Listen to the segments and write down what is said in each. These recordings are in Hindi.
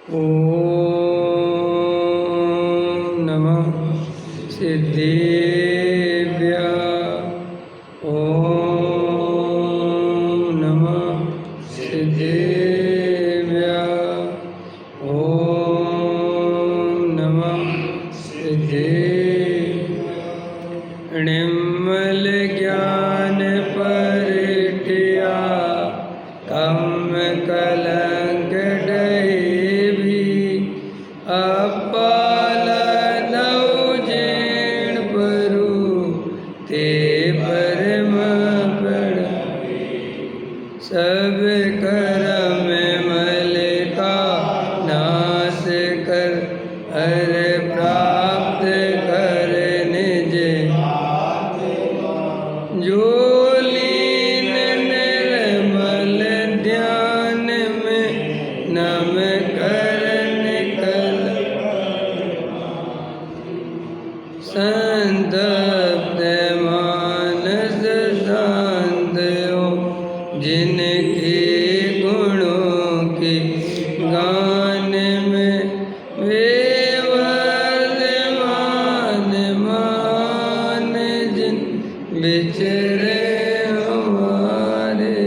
ओम नमः सिद्धेभ्यः। ओम नमः सिद्धेभ्यः। ओम नमः सिद्धेभ्यः। निर्मल ज्ञान परिटिया कम कलंक डहे अपाल नवजेण परु ते परम पड़ सब करम मल का नाश कर हर प्राप्त कर निज जो लीन निर्मल ध्यान में नम करन कल संतप्त मानस शांत हो जिनके गुणों के गान में वे वर्धमान मान जिन विचरे हमारे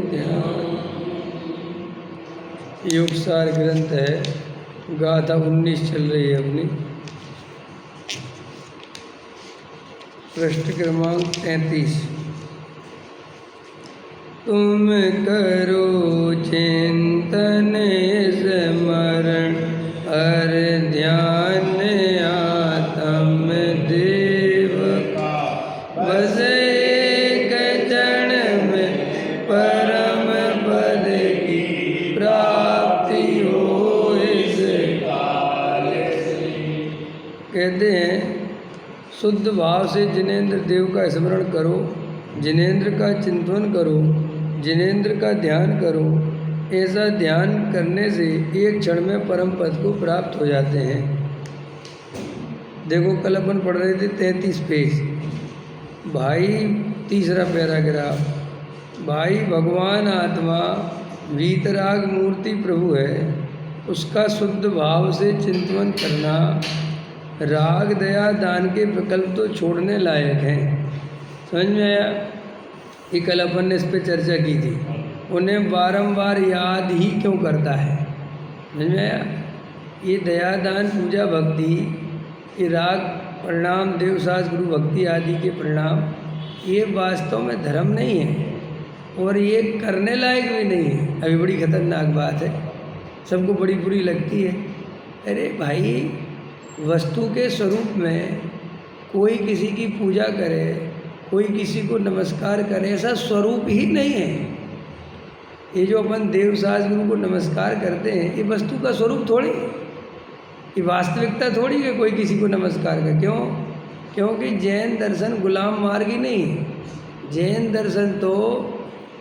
ध्यान। योगसार ग्रंथ है, गाथा 19 चल रही है अपनी। पृष्ठ क्रमांक 33। तुम करो चिंतन स्मरण हर ध्यान आत्म देव का बस एक क्षण में परम पद की प्राप्ति हो इस काल से। कहते हैं शुद्ध भाव से जिनेंद्र देव का स्मरण करो, जिनेंद्र का चिंतन करो, जिनेंद्र का ध्यान करो। ऐसा ध्यान करने से एक क्षण में परम पद को प्राप्त हो जाते हैं। देखो कल अपन पढ़ रहे थे 33 पेज। भाई तीसरा पैराग्राफ, भाई भगवान आत्मा वीतराग मूर्ति प्रभु है, उसका शुद्ध भाव से चिंतन करना, राग दया दान के विकल्प तो छोड़ने लायक हैं। समझ में आया? ये कल अपन ने इस पर चर्चा की थी। उन्हें बारंबार याद ही क्यों करता है? समझ में आया? ये दया दान पूजा भक्ति, ये राग प्रणाम देवसास गुरु भक्ति आदि के प्रणाम, ये वास्तव में धर्म नहीं है और ये करने लायक भी नहीं है। अभी बड़ी खतरनाक बात है, सबको बड़ी बुरी लगती है। अरे भाई, वस्तु के स्वरूप में कोई किसी की पूजा करे, कोई किसी को नमस्कार करे, ऐसा स्वरूप ही नहीं है। ये जो अपन देवसास गुरु को नमस्कार करते हैं, ये वस्तु का स्वरूप थोड़ी, ये वास्तविकता थोड़ी है कोई किसी को नमस्कार करे। क्यों? क्योंकि जैन दर्शन गुलाम मार्गी नहीं है। जैन दर्शन तो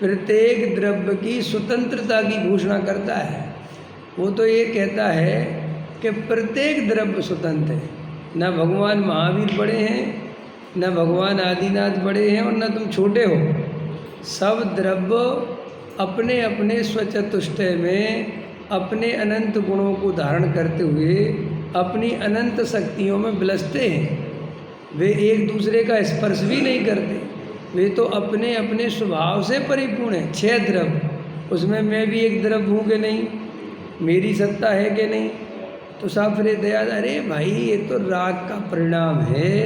प्रत्येक द्रव्य की स्वतंत्रता की घोषणा करता है। वो तो ये कहता है कि प्रत्येक द्रव्य स्वतंत्र है। न भगवान महावीर बड़े हैं, न भगवान आदिनाथ बड़े हैं और न तुम छोटे हो। सब द्रव्य अपने अपने स्वचतुष्टय में अपने अनंत गुणों को धारण करते हुए अपनी अनंत शक्तियों में विलसते हैं। वे एक दूसरे का स्पर्श भी नहीं करते, वे तो अपने अपने स्वभाव से परिपूर्ण हैं। 6 द्रव्य, उसमें मैं भी एक द्रव्य हूँ कि नहीं, मेरी सत्ता है कि नहीं। तो साफ रे दया, अरे भाई ये तो राग का परिणाम है,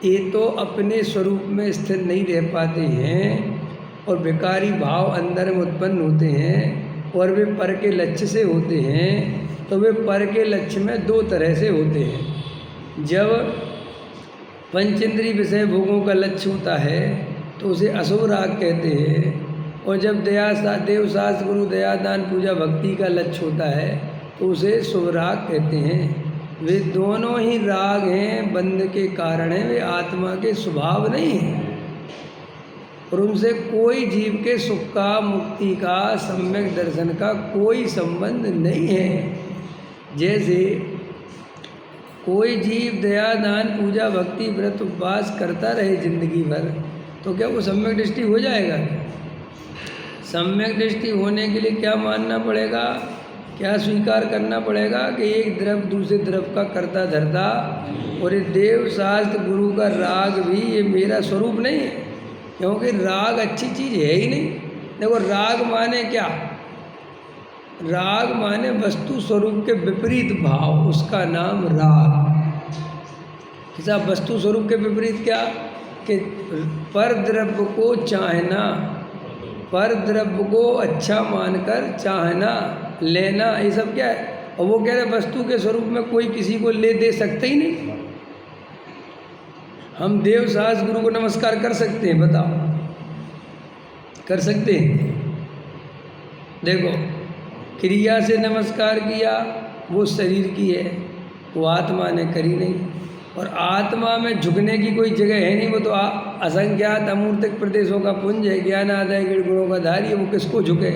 ये तो अपने स्वरूप में स्थिर नहीं रह पाते हैं और विकारी भाव अंदर में उत्पन्न होते हैं और वे पर के लक्ष्य से होते हैं। तो वे पर के लक्ष्य में 2 तरह से होते हैं। जब पंचेंद्रिय विषय भोगों का लक्ष्य होता है तो उसे अशुभ राग कहते हैं, और जब देवसास गुरु दया दान पूजा भक्ति का लक्ष्य होता है तो उसे शुभ राग कहते हैं। वे दोनों ही राग हैं, बंध के कारण हैं, वे आत्मा के स्वभाव नहीं हैं और उनसे कोई जीव के सुख का, मुक्ति का, सम्यक दर्शन का कोई संबंध नहीं है। जैसे कोई जीव दया दान पूजा भक्ति व्रत उपवास करता रहे जिंदगी भर, तो क्या वो सम्यक दृष्टि हो जाएगा? सम्यक दृष्टि होने के लिए क्या मानना पड़ेगा क्या स्वीकार करना पड़ेगा कि एक द्रव दूसरे द्रव का कर्ता धर्ता, और ये देव शास्त्र गुरु का राग भी ये मेरा स्वरूप नहीं है, क्योंकि राग अच्छी चीज़ है ही नहीं। देखो राग माने क्या? राग माने वस्तु स्वरूप के विपरीत भाव, उसका नाम राग। किसा वस्तु स्वरूप के विपरीत क्या? कि पर द्रव्य को चाहना, पर द्रव्य को अच्छा मानकर चाहना, लेना, ये सब क्या है? और वो कह रहे वस्तु के स्वरूप में कोई किसी को ले दे सकते ही नहीं। हम देव सास गुरु को नमस्कार कर सकते हैं? बताओ, कर सकते हैं? देखो, क्रिया से नमस्कार किया वो शरीर की है, वो आत्मा ने करी नहीं। और आत्मा में झुकने की कोई जगह है नहीं, वो तो असंख्यात अमूर्तिक प्रदेशों का पुंज है, ज्ञान आदाय गुणों का धारी है, वो किसको झुके?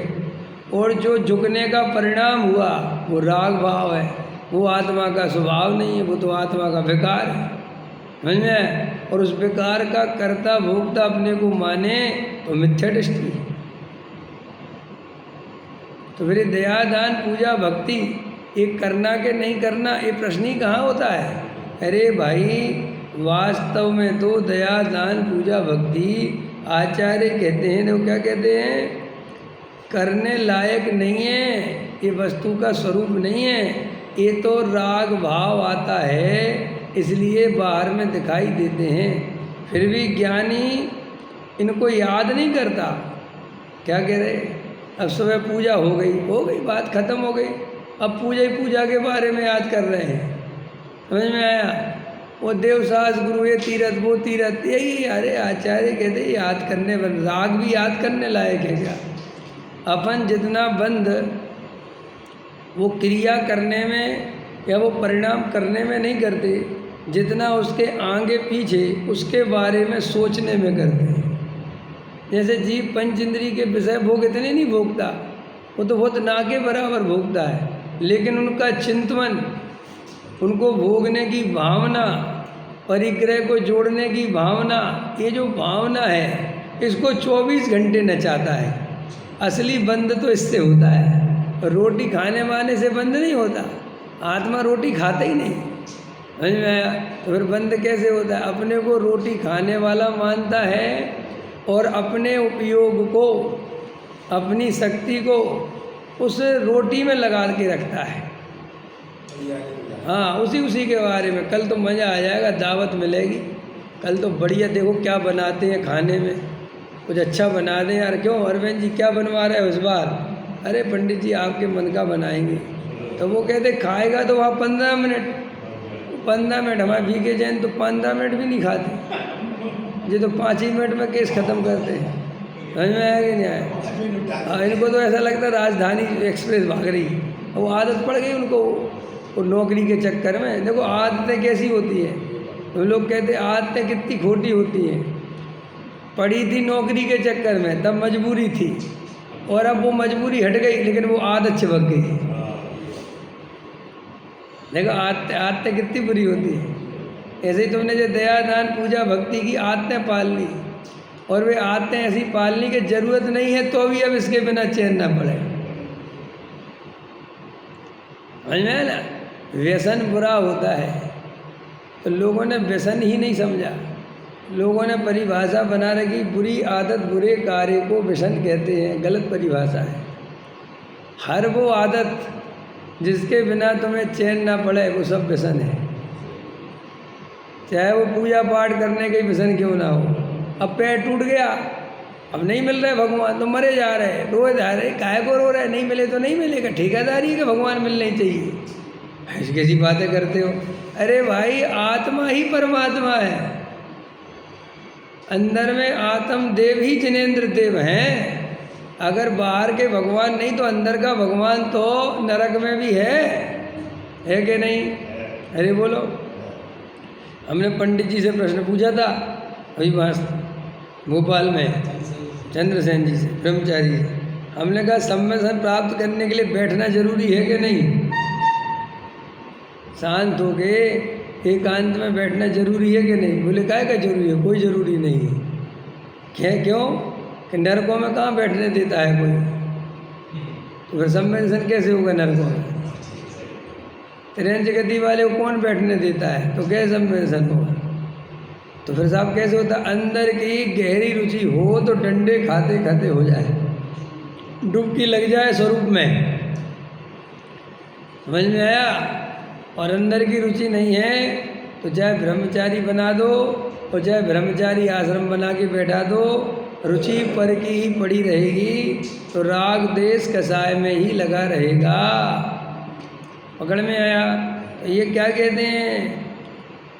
और जो झुकने का परिणाम हुआ वो राग भाव है, वो आत्मा का स्वभाव नहीं है, वो तो आत्मा का विकार है, समझ में? और उस विकार का कर्ता भोक्ता अपने को माने तो मिथ्या दृष्टि है। तो फिर दया दान पूजा भक्ति ये करना के नहीं करना, ये प्रश्न ही कहाँ होता है? अरे भाई, वास्तव में तो दया दान पूजा भक्ति आचार्य कहते हैं, तो क्या कहते हैं? करने लायक नहीं है, ये वस्तु का स्वरूप नहीं है, ये तो राग भाव आता है, इसलिए बाहर में दिखाई देते हैं। फिर भी ज्ञानी इनको याद नहीं करता। क्या कह रहे? अब सुबह पूजा हो गई, बात खत्म हो गई, अब पूजा के बारे में याद कर रहे हैं, समझ में आया? वो देव सास गुरु ये तीरथ वो तीरथ, यही। अरे आचार्य कहते याद करने, राग भी याद करने लायक है क्या? अपन जितना बंद वो क्रिया करने में या वो परिणाम करने में नहीं करते, जितना उसके आगे पीछे उसके बारे में सोचने में करते हैं। जैसे जीव पंच इंद्री के विषय भोग इतने नहीं भोगता, वो तो बहुत ना के बराबर भोगता है, लेकिन उनका चिंतन, उनको भोगने की भावना, परिग्रह को जोड़ने की भावना, ये जो भावना है इसको 24 घंटे नचाता है। असली बंद तो इससे होता है, रोटी खाने वाले से बंद नहीं होता। आत्मा रोटी खाता ही नहीं, समझ में आया? तो फिर बंद कैसे होता है? अपने को रोटी खाने वाला मानता है और अपने उपयोग को, अपनी शक्ति को उस रोटी में लगा के रखता है। हाँ, उसी के बारे में कल तो मज़ा आ जाएगा, दावत मिलेगी कल तो बढ़िया। देखो क्या बनाते हैं खाने में, कुछ अच्छा बना दें यार। क्यों अरविंद जी क्या बनवा रहे हो इस बार? अरे पंडित जी आपके मन का बनाएंगे। तो वो कहते खाएगा तो वहाँ 15 मिनट हमारे भीगे जैन तो 15 मिनट भी नहीं खाते, ये तो 5 ही मिनट में केस ख़त्म करते हैं। समझ में आया कि नहीं आया? हाँ, इनको तो ऐसा लगता है राजधानी एक्सप्रेस भाग रही, वो आदत पड़ गई उनको वो नौकरी के चक्कर में। देखो आदतें कैसी होती है, हम लोग कहते आदतें कितनी खोटी होती हैं। पड़ी थी नौकरी के चक्कर में, तब मजबूरी थी, और अब वो मजबूरी हट गई, लेकिन वो आदत चिपक गई। देखो आदतें कितनी बुरी होती है। ऐसे ही तुमने जो दया दान पूजा भक्ति की आदतें पाल ली, और वे आदतें ऐसी पालने की जरूरत नहीं है तो भी अब इसके बिना चैन ना पड़े। समझ में है ना? व्यसन बुरा होता है, तो लोगों ने व्यसन ही नहीं समझा। लोगों ने परिभाषा बना रखी, बुरी आदत बुरे कार्य को व्यसन कहते हैं। गलत परिभाषा है। हर वो आदत जिसके बिना तुम्हें चैन ना पड़े वो सब व्यसन है, चाहे वो पूजा पाठ करने के व्यसन क्यों ना हो। अब पैर टूट गया, अब नहीं मिल रहे भगवान, तो मरे जा रहे, रोए जा रहे, काहे को रो रहे? नहीं मिले तो नहीं मिलेगा, ठेकेदारी है कि भगवान मिलने ही चाहिए। ऐसी कैसी बातें करते हो? अरे भाई आत्मा ही परमात्मा है, अंदर में आत्म देव ही जिनेंद्र देव हैं। अगर बाहर के भगवान नहीं तो अंदर का भगवान तो नरक में भी है कि नहीं? अरे बोलो। हमने पंडित जी से प्रश्न पूछा था अभी वहाँ भोपाल में, चंद्रसेन जी से, ब्रह्मचारी से। हमने कहा सम्मेलन प्राप्त करने के लिए बैठना जरूरी है कि नहीं? शांत हो के एकांत में बैठना जरूरी है कि नहीं? बोले काहे का जरूरी है? कोई ज़रूरी नहीं है। क्यों कि नरकों में कहाँ बैठने देता है कोई? तो फिर सम्मेलन कैसे होगा नरकों में? ट्रेन जगती वाले को कौन बैठने देता है? तो कैसे सम्मेलन होगा? तो फिर साहब कैसे होता? अंदर की गहरी रुचि हो तो डंडे खाते खाते हो जाए, डुबकी लग जाए स्वरूप में। समझ में आया? और अंदर की रुचि नहीं है तो चाहे ब्रह्मचारी बना दो और चाहे ब्रह्मचारी आश्रम बना के बैठा दो, रुचि पर की ही पड़ी रहेगी, तो राग देश कसाय में ही लगा रहेगा। पकड़ में आया? तो ये क्या कहते हैं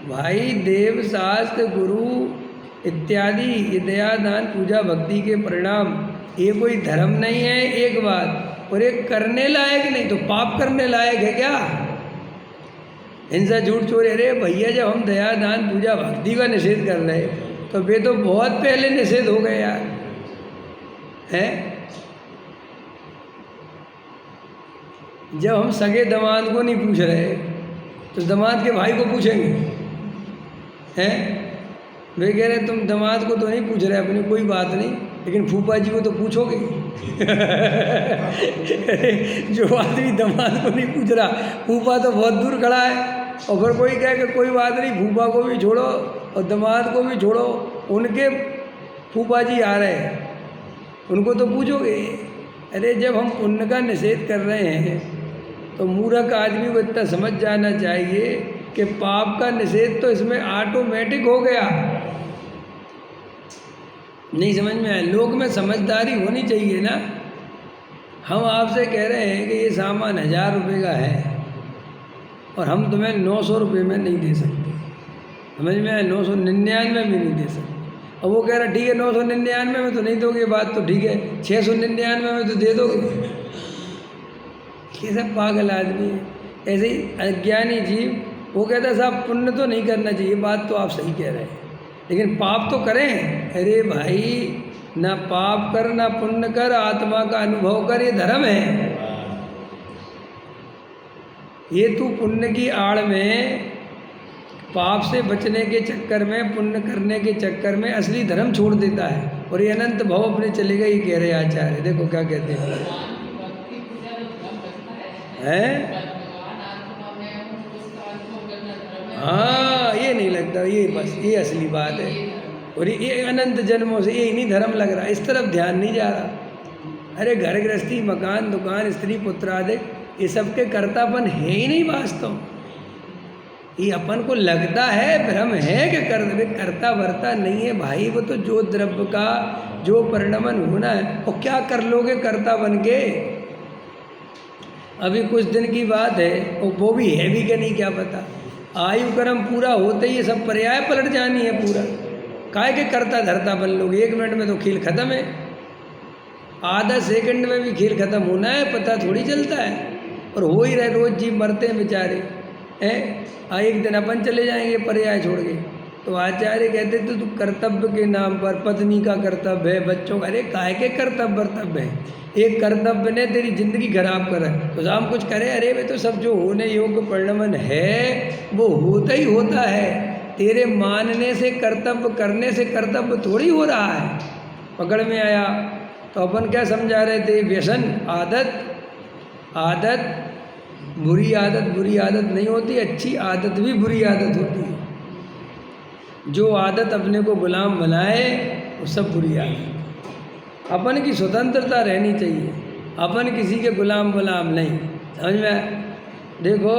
भाई, देव शास्त्र गुरु इत्यादि ये दया दान पूजा भक्ति के परिणाम, ये कोई धर्म नहीं है एक बात, और एक करने लायक नहीं तो पाप करने लायक है क्या? हिंसा झूठ चोरी, अरे भैया जब हम दया दान पूजा भक्ति का निषेध कर रहे तो वे तो बहुत पहले निषेध हो गए यार, हैं? जब हम सगे दामाद को नहीं पूछ रहे तो दामाद के भाई को पूछेंगे, हैं? वे कह रहे तुम दामाद को तो नहीं पूछ रहे अपने, कोई बात नहीं, लेकिन फूफा जी को तो पूछोगे। जो आदमी दामाद को नहीं पूछ रहा, फूफा तो बहुत दूर खड़ा है, और फिर कोई कहे कि कोई बात नहीं, फूफा को भी छोड़ो और दामाद को भी छोड़ो, उनके फूफा जी आ रहे हैं, उनको तो पूछोगे। अरे जब हम पुण्य का निषेध कर रहे हैं तो मूर्ख आदमी को इतना समझ जाना चाहिए कि पाप का निषेध तो इसमें ऑटोमेटिक हो गया। नहीं समझ में आया? लोग में समझदारी होनी चाहिए ना। हम आपसे कह रहे हैं कि ये सामान 1000 रुपये का है और हम तुम्हें 900 रुपये में नहीं दे सकते, समझ में आया? 999 में नहीं दे सकते, और वो कह रहा ठीक है 999 में तो नहीं दोगे, बात तो ठीक है, 699 में तो दे दोगे। ये सब पागल आदमी है। ऐसे ही अज्ञानी जीव वो कहता है साहब पुण्य तो नहीं करना चाहिए, बात तो आप सही कह रहे हैं, लेकिन पाप तो करें। अरे भाई ना पाप कर ना पुण्य कर, आत्मा का अनुभव कर, ये धर्म है। ये तू पुण्य की आड़ में, पाप से बचने के चक्कर में, पुण्य करने के चक्कर में असली धर्म छोड़ देता है, और ये अनंत भाव अपने चलेगा। ये कह रहे आचार्य, देखो क्या कहते हैं, हाँ ये नहीं लगता, ये बस ये असली बात है, और ये अनंत जन्मों से ये नहीं धर्म लग रहा, इस तरफ ध्यान नहीं जा रहा। अरे घर गृहस्थी, मकान, दुकान, स्त्री, पुत्र आदि, ये सब के कर्तापन है ही नहीं वास्तव। ये अपन को लगता है, भ्रम है कि करता वर्ता नहीं है भाई। वो तो जो द्रव्य का जो परिणमन होना है, और क्या कर लोगे कर्ता बन के? अभी कुछ दिन की बात है, और वो भी है भी कि नहीं क्या पता। आयु कर्म पूरा होते ही ये सब पर्याय पलट जानी है पूरा। काहे के करता धरता बन लोगे? 1 मिनट में तो खेल खत्म है, आधा सेकंड में भी खेल खत्म होना है, पता थोड़ी चलता है, और हो ही रहे, रोज जीव मरते हैं बेचारे, हैं? एक दिन अपन चले जाएंगे पर्याय छोड़ के। तो आचार्य कहते थे तू कर्तव्य के नाम पर, पत्नी का कर्तव्य है, बच्चों का, अरे काहे के कर्तव्य है? एक कर्तव्य ने तेरी जिंदगी खराब कर है तो हम कुछ करें? अरे वे तो सब जो होने योग्य परिणमन है वो होता ही होता है। तेरे मानने से, कर्तव्य करने से कर्तव्य थोड़ी हो रहा है। पकड़ में आया? तो अपन क्या समझा रहे थे? व्यसन, आदत बुरी आदत नहीं होती, अच्छी आदत भी बुरी आदत होती है। जो आदत अपने को गुलाम बनाए वो सब बुरी आदत। अपन की स्वतंत्रता रहनी चाहिए, अपन किसी के गुलाम नहीं। समझ में? देखो,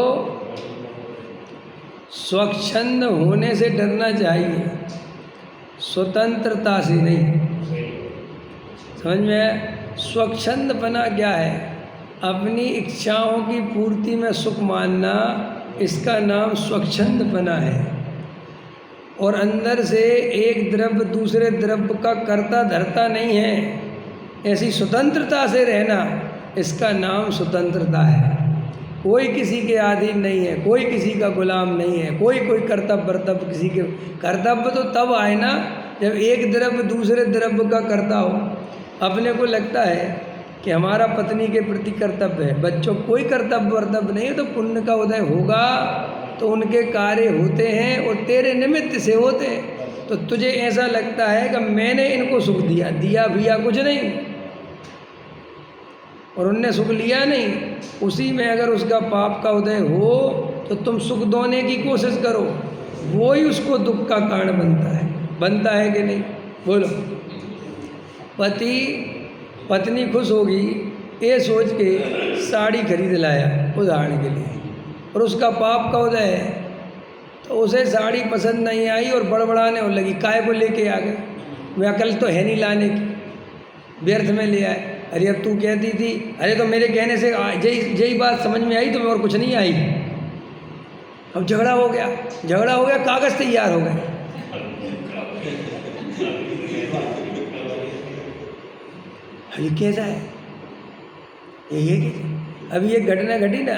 स्वच्छंद होने से डरना चाहिए, स्वतंत्रता से नहीं। समझ में? स्वच्छंदपना क्या है? अपनी इच्छाओं की पूर्ति में सुख मानना, इसका नाम स्वच्छंदपना है। और अंदर से एक द्रव्य दूसरे द्रव्य का कर्ता धरता नहीं है, ऐसी स्वतंत्रता से रहना, इसका नाम स्वतंत्रता है। कोई किसी के अधीन नहीं है, कोई किसी का गुलाम नहीं है, कोई कर्तव्य वर्तव्य किसी के। कर्तव्य तो तब आए ना जब एक द्रव्य दूसरे द्रव्य का कर्ता हो। अपने को लगता है कि हमारा पत्नी के प्रति कर्तव्य है, बच्चों कोई कर्तव्य वर्तव्य नहीं है, तो पुण्य का उदय होगा तो उनके कार्य होते हैं और तेरे निमित्त से होते हैं। तो तुझे ऐसा लगता है कि मैंने इनको सुख दिया भैया कुछ नहीं। और उनने सुख लिया नहीं, उसी में अगर उसका पाप का उदय हो तो तुम सुख दोने की कोशिश करो, वो ही उसको दुख का कारण बनता है कि नहीं? बोलो। पति पत्नी खुश होगी ये सोच के साड़ी खरीद लाया उदाहरण के लिए, और उसका पाप का उदय है, तो उसे साड़ी पसंद नहीं आई और बड़बड़ाने और लगी, काय को लेके आ गए, वह अकल तो है नहीं लाने की, व्यर्थ में ले आए। अरे अब तू कहती थी, अरे तो मेरे कहने से यही बात समझ में आई तुम्हें और कुछ नहीं आई। अब झगड़ा हो गया, कागज़ तैयार हो गए। अभी कैसा है ये अभी एक घटना घटी ना,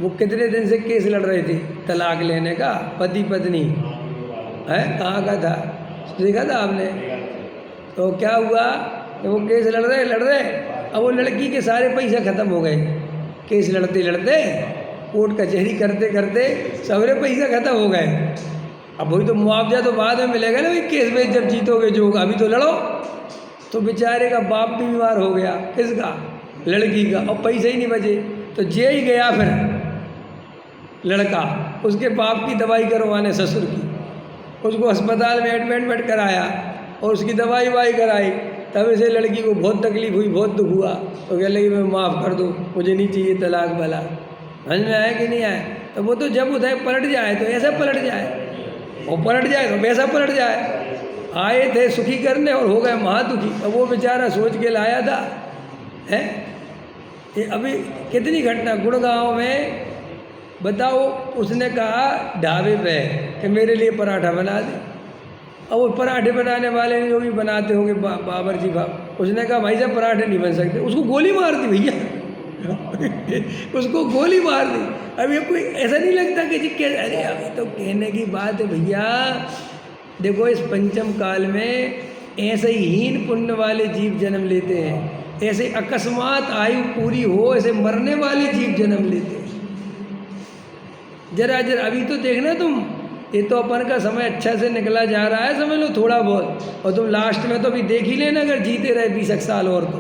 वो कितने दिन से केस लड़ रहे थे तलाक लेने का, पति पत्नी है, कहाँ का था देखा था आपने? तो क्या हुआ, वो केस लड़ रहे, अब वो लड़की के सारे पैसे ख़त्म हो गए, केस लड़ते कोर्ट कचहरी करते सारे पैसे ख़त्म हो गए। अब वही तो मुआवजा तो बाद में मिलेगा ना भाई, केस में जब जीतोगे जो होगा, अभी तो लड़ो। तो बेचारे का बाप भी बीमार हो गया, किसका? लड़की का, और पैसे ही नहीं बचे, तो जे ही गया फिर लड़का उसके बाप की दवाई करवाने, ससुर की, उसको अस्पताल में एडमिट कराया और उसकी दवाई कराई। तब इसे लड़की को बहुत तकलीफ हुई, बहुत दुख हुआ, तो कह लगी मैं माफ़ कर दूँ, मुझे नहीं चाहिए तलाक वाला। समझ में आया कि नहीं आया? तो वो तो जब उधर पलट जाए तो ऐसा पलट जाए, और पलट जाए तो वैसा पलट जाए। आए थे सुखी करने और हो गए महादुखी। अब वो बेचारा सोच के लाया था है। ये अभी कितनी घटना गुड़गांव में, बताओ, उसने कहा ढाबे पे कि मेरे लिए पराठा बना दे। अब वो पराठे बनाने वाले जो भी बनाते होंगे बाबर जी बाप, उसने कहा भाई साहब पराठे नहीं बन सकते, उसको गोली मार दी भैया उसको गोली मार दी। अब ये कोई ऐसा नहीं लगता कि जी क्या, अरे अभी तो कहने की बात है भैया। देखो इस पंचम काल में ऐसे ही हीन पुण्य वाले जीव जन्म लेते हैं, ऐसे अकस्मात आयु पूरी हो ऐसे मरने वाले जीव जन्म लेते हैं। जरा अभी तो देखना तुम, ये तो अपन का समय अच्छा से निकला जा रहा है, समझ लो थोड़ा बहुत, और तुम लास्ट में तो अभी देख ही लेना, अगर जीते रहे 20 साल और तो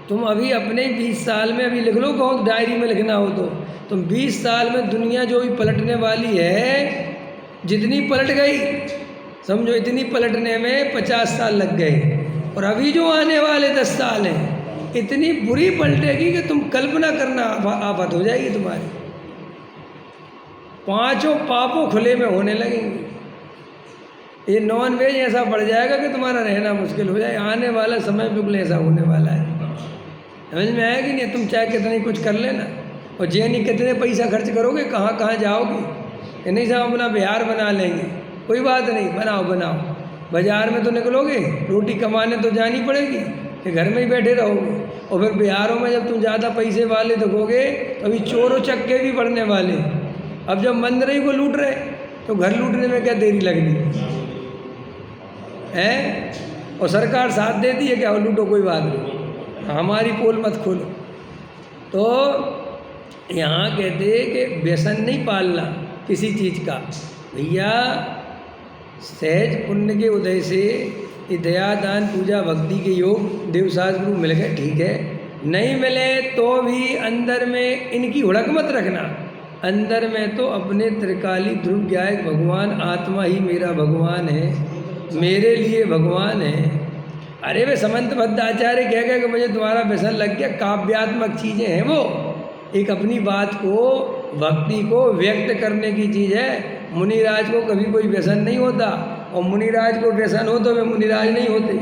तुम अभी अपने 20 साल में अभी लिख लो, कहो डायरी में लिखना हो तो तुम 20 साल में दुनिया जो भी पलटने वाली है, जितनी पलट गई समझो, इतनी पलटने में 50 साल लग गए, और अभी जो आने वाले 10 साल हैं इतनी बुरी पलटेगी कि तुम कल्पना करना आफत हो जाएगी तुम्हारी। 5 पापों खुले में होने लगेंगे। ये नॉन वेज ऐसा बढ़ जाएगा कि तुम्हारा रहना मुश्किल हो जाए। आने वाला समय बिल्कुल ऐसा होने वाला है। समझ में आया कि नहीं? तुम चाहे कितनी कुछ कर लेना, और जे नहीं कितने पैसा खर्च करोगे, कहाँ कहाँ जाओगे, कि नहीं साहब अपना बिहार बना लेंगे, कोई बात नहीं, बनाओ। बाज़ार में तो निकलोगे, रोटी कमाने तो जानी पड़ेगी, कि घर में ही बैठे रहोगे। और फिर बिहारों में जब तुम ज़्यादा पैसे वाले देखोगे तो अभी चोरों चक्के भी बढ़ने वाले। अब जब मंदिर ही को लूट रहे तो घर लूटने में क्या देरी लगनी है? और सरकार साथ देती है क्या, लूटो कोई बात नहीं, हमारी पोल मत खोलो। तो यहाँ कहते कि व्यसन नहीं पालना किसी चीज़ का भैया। सहज पुण्य के उदय से ये दया दान पूजा भक्ति के योग देवशास्त्र गुरु मिल गए, ठीक है। नहीं मिले तो भी अंदर में इनकी हुड़क मत रखना। अंदर में तो अपने त्रिकाली ध्रुव ज्ञायक भगवान, आत्मा ही मेरा भगवान है, मेरे लिए भगवान है। अरे वे समंत भद्राचार्य कह गए कि मुझे तुम्हारा व्यसन लग गया, काव्यात्मक चीज़ें हैं वो, एक अपनी बात को, भक्ति को व्यक्त करने की चीज़ है। मुनिराज को कभी कोई व्यसन नहीं होता, और मुनिराज को व्यसन हो तो वे मुनिराज नहीं होते।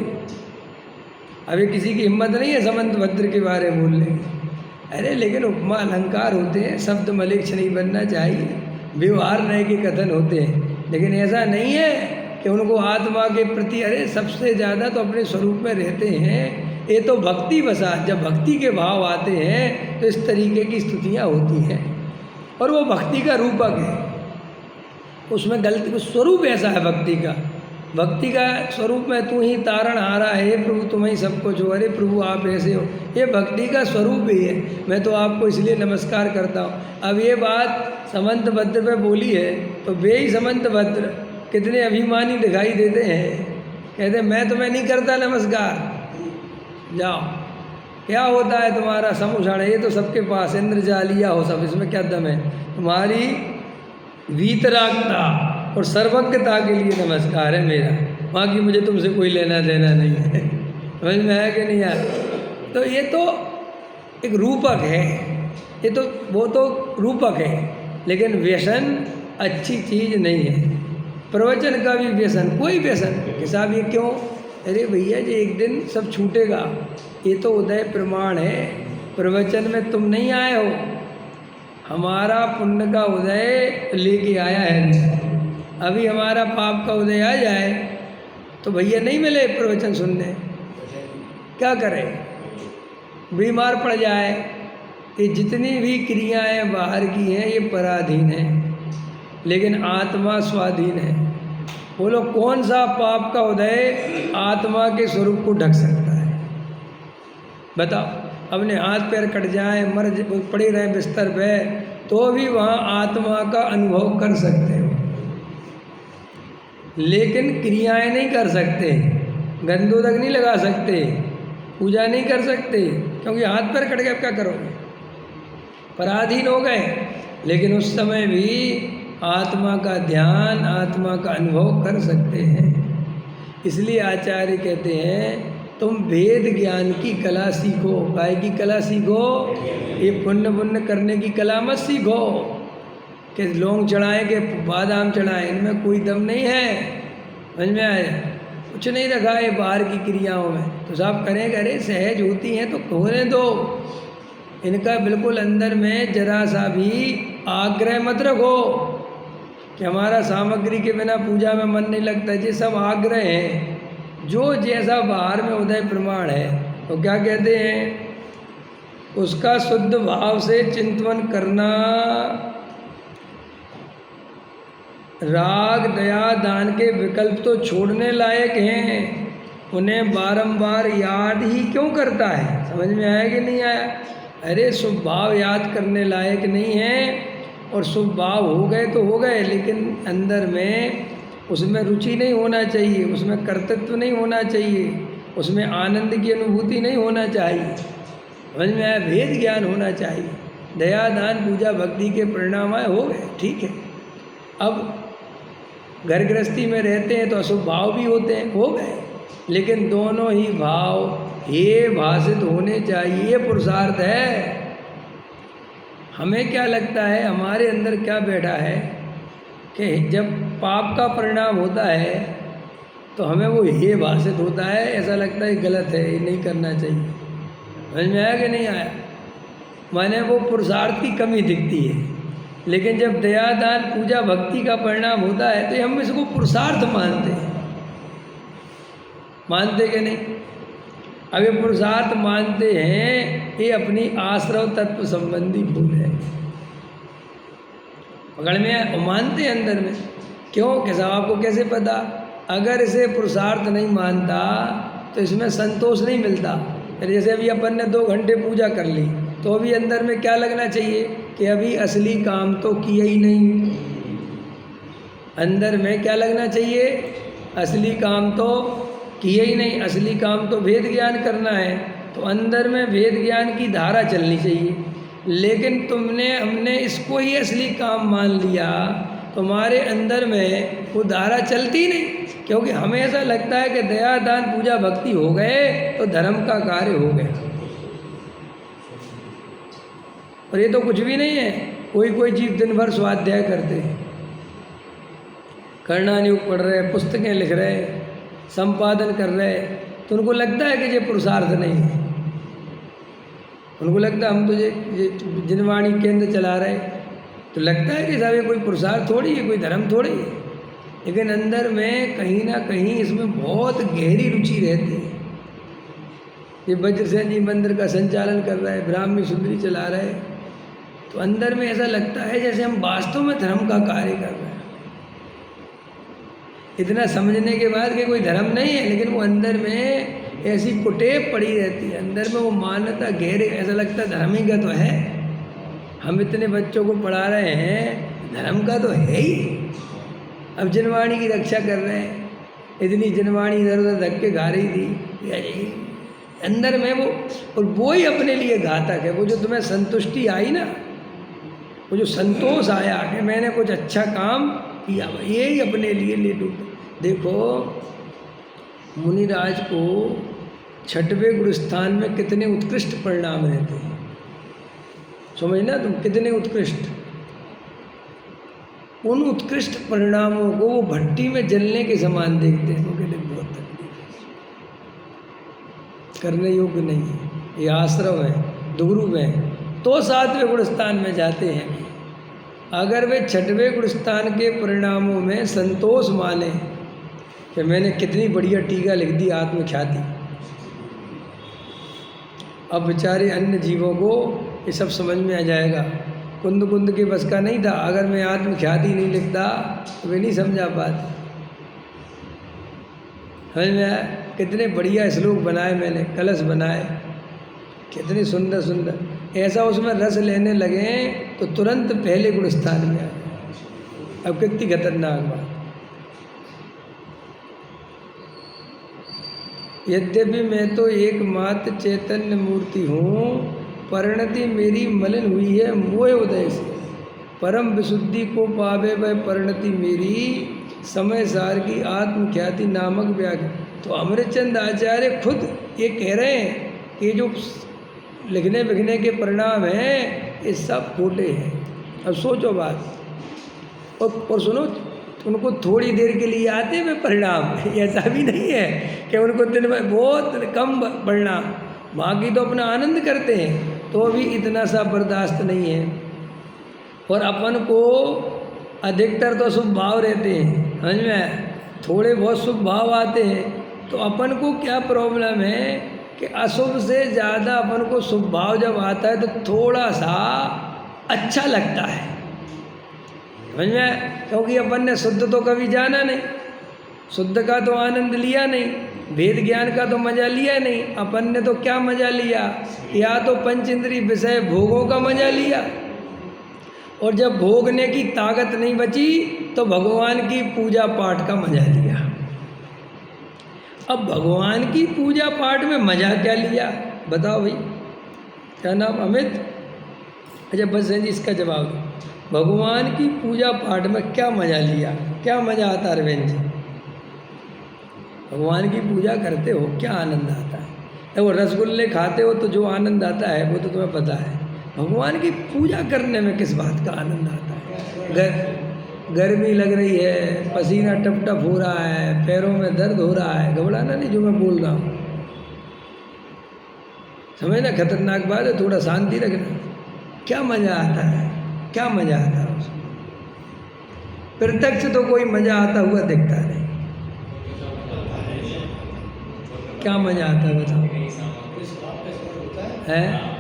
अभी किसी की हिम्मत नहीं है समंत भद्र के बारे में बोलने की। अरे लेकिन उपमा अलंकार होते हैं, शब्द मलिक्ष नहीं बनना चाहिए, व्यवहार नए के कथन होते हैं, लेकिन ऐसा नहीं है कि उनको आत्मा के प्रति, अरे सबसे ज़्यादा तो अपने स्वरूप में रहते हैं। ये तो भक्ति बसा, जब भक्ति के भाव आते हैं तो इस तरीके की स्तुतियाँ होती हैं, और वो भक्ति का रूपक है। उसमें गलती, स्वरूप ऐसा है भक्ति का। भक्ति का स्वरूप में तू ही तारण हारा है प्रभु, तुम ही सब कुछ हो, अरे प्रभु आप ऐसे हो, ये भक्ति का स्वरूप ही है। मैं तो आपको इसलिए नमस्कार करता हूँ। अब ये बात समंत भद्र पे बोली है तो वे ही समंत भद्र कितने अभिमानी दिखाई देते हैं, कहते मैं तुम्हें नहीं करता नमस्कार, जाओ। क्या होता है तुम्हारा समुषण, ये तो सबके पास इंद्रजालिया हो सब, इसमें क्या दम है? तुम्हारी वीतरागता और सर्वज्ञता के लिए नमस्कार है मेरा, बाकी मुझे तुमसे कोई लेना देना नहीं है। समझ में आया कि नहीं आया? तो ये तो एक रूपक है, ये तो वो तो रूपक है, लेकिन व्यसन अच्छी चीज़ नहीं है। प्रवचन का भी व्यसन, कोई व्यसन कि साहब ये क्यों, अरे भैया जी एक दिन सब छूटेगा, ये तो उदय प्रमाण है। प्रवचन में तुम नहीं आए हो, हमारा पुण्य का उदय लेके आया है। अभी हमारा पाप का उदय आ जाए तो भैया नहीं मिले प्रवचन सुनने, क्या करें? बीमार पड़ जाए। ये जितनी भी क्रियाएं बाहर की हैं ये पराधीन है, लेकिन आत्मा स्वाधीन है। बोलो कौन सा पाप का उदय आत्मा के स्वरूप को ढक सकता है? बताओ। अपने हाथ पैर कट जाए, मर पड़े रहे बिस्तर पे, तो भी वहाँ आत्मा का अनुभव कर सकते हो, लेकिन क्रियाएं नहीं कर सकते, गंधोदक नहीं लगा सकते, पूजा नहीं कर सकते, क्योंकि हाथ पैर कट गए, अब क्या करोगे? पराधीन हो गए। लेकिन उस समय भी आत्मा का ध्यान, आत्मा का अनुभव कर सकते हैं। इसलिए आचार्य कहते हैं तुम वेद ज्ञान की कला सीखो। काय की कला सीखो? ये पुण्य पुण्य करने की कला मत सीखो कि लौंग चढ़ाएं कि बादाम चढ़ाएं, इनमें कोई दम नहीं है। समझ में आया? कुछ नहीं रखा है बाहर की क्रियाओं में, तो साहब करें करे सहज होती हैं तो होने दो। इनका बिल्कुल अंदर में जरा सा भी आग्रह मत रखो कि हमारा सामग्री के बिना पूजा में मन नहीं लगता। ये सब आग्रह है। जो जैसा बाहर में उदय प्रमाण है तो क्या कहते हैं, उसका शुद्ध भाव से चिंतन करना, राग दया दान के विकल्प तो छोड़ने लायक हैं, उन्हें बारंबार याद ही क्यों करता है? समझ में आया कि नहीं आया? अरे शुभ भाव याद करने लायक नहीं है, और शुभ भाव हो गए तो हो गए, लेकिन अंदर में उसमें रुचि नहीं होना चाहिए, उसमें कर्तृत्व नहीं होना चाहिए, उसमें आनंद की अनुभूति नहीं होना चाहिए। समझ में आया? भेद ज्ञान होना चाहिए। दया दान पूजा भक्ति के परिणाम आए, हो गए, ठीक है। अब घर गृहस्थी में रहते हैं तो अशुभ भाव भी होते हैं, हो गए, लेकिन दोनों ही भाव ये भाषित होने चाहिए। ये पुरुषार्थ है। हमें क्या लगता है, हमारे अंदर क्या बैठा है कि जब पाप का परिणाम होता है तो हमें वो ये भाषित होता है, ऐसा लगता है गलत है, ये नहीं करना चाहिए। समझ में आया कि नहीं आया? माने वो पुरुषार्थ की कमी दिखती है, लेकिन जब दया दान पूजा भक्ति का परिणाम होता है तो हम इसको पुरुषार्थ मानते हैं। मानते कि नहीं? अब ये पुरुषार्थ मानते हैं, ये अपनी आश्रव तत्व संबंधी भूल है। पकड़ में मानते हैं अंदर में। क्यों? कि साहब आपको कैसे पता? अगर इसे पुरुषार्थ नहीं मानता तो इसमें संतोष नहीं मिलता। जैसे अभी अपन ने 2 घंटे पूजा कर ली, तो अभी अंदर में क्या लगना चाहिए कि अभी असली काम तो किया ही नहीं। अंदर में क्या लगना चाहिए? असली काम तो किया ही नहीं। असली काम तो वेद ज्ञान करना है, तो अंदर में वेद ज्ञान की धारा चलनी चाहिए। लेकिन हमने इसको ही असली काम मान लिया, तुम्हारे अंदर में वो धारा चलती नहीं, क्योंकि हमें ऐसा लगता है कि दया दान पूजा भक्ति हो गए तो धर्म का कार्य हो गया। और ये तो कुछ भी नहीं है। कोई जीव दिन भर स्वाध्याय करते हैं, करणानुयोग पढ़ रहे, पुस्तकें लिख रहे, संपादन कर रहे, तो उनको लगता है कि ये पुरुषार्थ नहीं है। उनको लगता है हम तो ये जिनवाणी केंद्र चला रहे, तो लगता है कि साहब ये कोई पुरुषार्थ थोड़ी है, कोई धर्म थोड़ी है। लेकिन अंदर में कहीं ना कहीं इसमें बहुत गहरी रुचि रहती है। ये वज्रसेन जी मंदिर का संचालन कर रहा है, ब्राह्मी सुंदरी चला रहे, तो अंदर में ऐसा लगता है जैसे हम वास्तव में धर्म का कार्य कर रहे हैं। इतना समझने के बाद कि कोई धर्म नहीं है, लेकिन वो अंदर में ऐसी कुटेव पड़ी रहती है, अंदर में वो मान्यता गहरे, ऐसा लगता है धर्म ही का तो है। हम इतने बच्चों को पढ़ा रहे हैं, धर्म का तो है ही। अब जिनवाणी की रक्षा कर रहे हैं, इतनी जिनवाणी इधर उधर धक्के खा रही थी, अंदर में वो, और वो ही अपने लिए घातक है। वो जो तुम्हें संतुष्टि आई ना, वो जो संतोष आया कि मैंने कुछ अच्छा काम किया, ये ही अपने लिए ले डूब। देखो मुनिराज को छठवें गुरुस्थान में कितने उत्कृष्ट परिणाम रहते हैं, समझना तुम, कितने उत्कृष्ट। उन उत्कृष्ट परिणामों को वो भट्टी में जलने के समान देखते हैं, तो कहते बहुत तकलीफ है, करने योग्य नहीं है, ये आश्रम है, दुगुरु है, तो सातवें गुणस्थान में जाते हैं। अगर वे छठवें गुणस्थान के परिणामों में संतोष माने कि मैंने कितनी बढ़िया टीका लिख दी आत्मख्याति, अब बेचारे अन्य जीवों को ये सब समझ में आ जाएगा। कुंद कुंद के बस का नहीं था, अगर मैं आत्मख्याति नहीं लिखता तो वे नहीं समझा पाते। समझ में आया? कितने बढ़िया श्लोक बनाए मैंने, कलश बनाए, कितने सुंदर सुंदर, ऐसा उसमें रस लेने लगे तो तुरंत पहले गुणस्थान में आ गए। अब कितनी खतरनाक बात। यद्यपि मैं तो एकमात्र चैतन्य मूर्ति हूँ, परिणति मेरी मलिन हुई है मोह उदय से, परम विशुद्धि को पावे वह परिणति मेरी, समय सार की आत्मख्याति नामक व्याख्या। तो अमृतचंद आचार्य खुद ये कह रहे हैं कि जो लिखने बिखने के परिणाम हैं ये सब खोटे हैं। अब सोचो बात, और सुनो, उनको थोड़ी देर के लिए आते हुए परिणाम, ऐसा भी नहीं है कि उनको दिन में बहुत कम परिणाम, बाकी तो अपना आनंद करते हैं, तो भी इतना सा बर्दाश्त नहीं है। और अपन को अधिकतर तो शुभ भाव रहते हैं, समझ में, थोड़े बहुत शुभ भाव आते हैं, तो अपन को क्या प्रॉब्लम है कि अशुभ से ज़्यादा अपन को शुभ भाव जब आता है तो थोड़ा सा अच्छा लगता है, समझ में, क्योंकि अपन ने शुद्ध तो कभी जाना नहीं, शुद्ध का तो आनंद लिया नहीं, वेद ज्ञान का तो मजा लिया नहीं। अपन ने तो क्या मजा लिया, या तो पंच इंद्रिय विषय भोगों का मजा लिया, और जब भोगने की ताकत नहीं बची तो भगवान की पूजा पाठ का मजा लिया। अब भगवान की पूजा पाठ में मजा क्या लिया बताओ भाई, क्या नाम अमित? अच्छा बस जी, इसका जवाब दो, भगवान की पूजा पाठ में क्या मजा लिया, क्या मजा आता है अरविंद जी? भगवान की पूजा करते हो क्या आनंद आता है? वो रसगुल्ले खाते हो तो जो आनंद आता है वो तो तुम्हें पता है, भगवान की पूजा करने में किस बात का आनंद आता है? गर्मी लग रही है, पसीना टप टप हो रहा है, पैरों में दर्द हो रहा है, घबराना नहीं जो मैं बोल रहा हूँ, समझना, खतरनाक बात है, थोड़ा शांति रखना। क्या मज़ा आता है, क्या मज़ा आता है उसमें? प्रत्यक्ष तो कोई मज़ा आता हुआ दिखता नहीं, क्या मज़ा आता है बताओ? है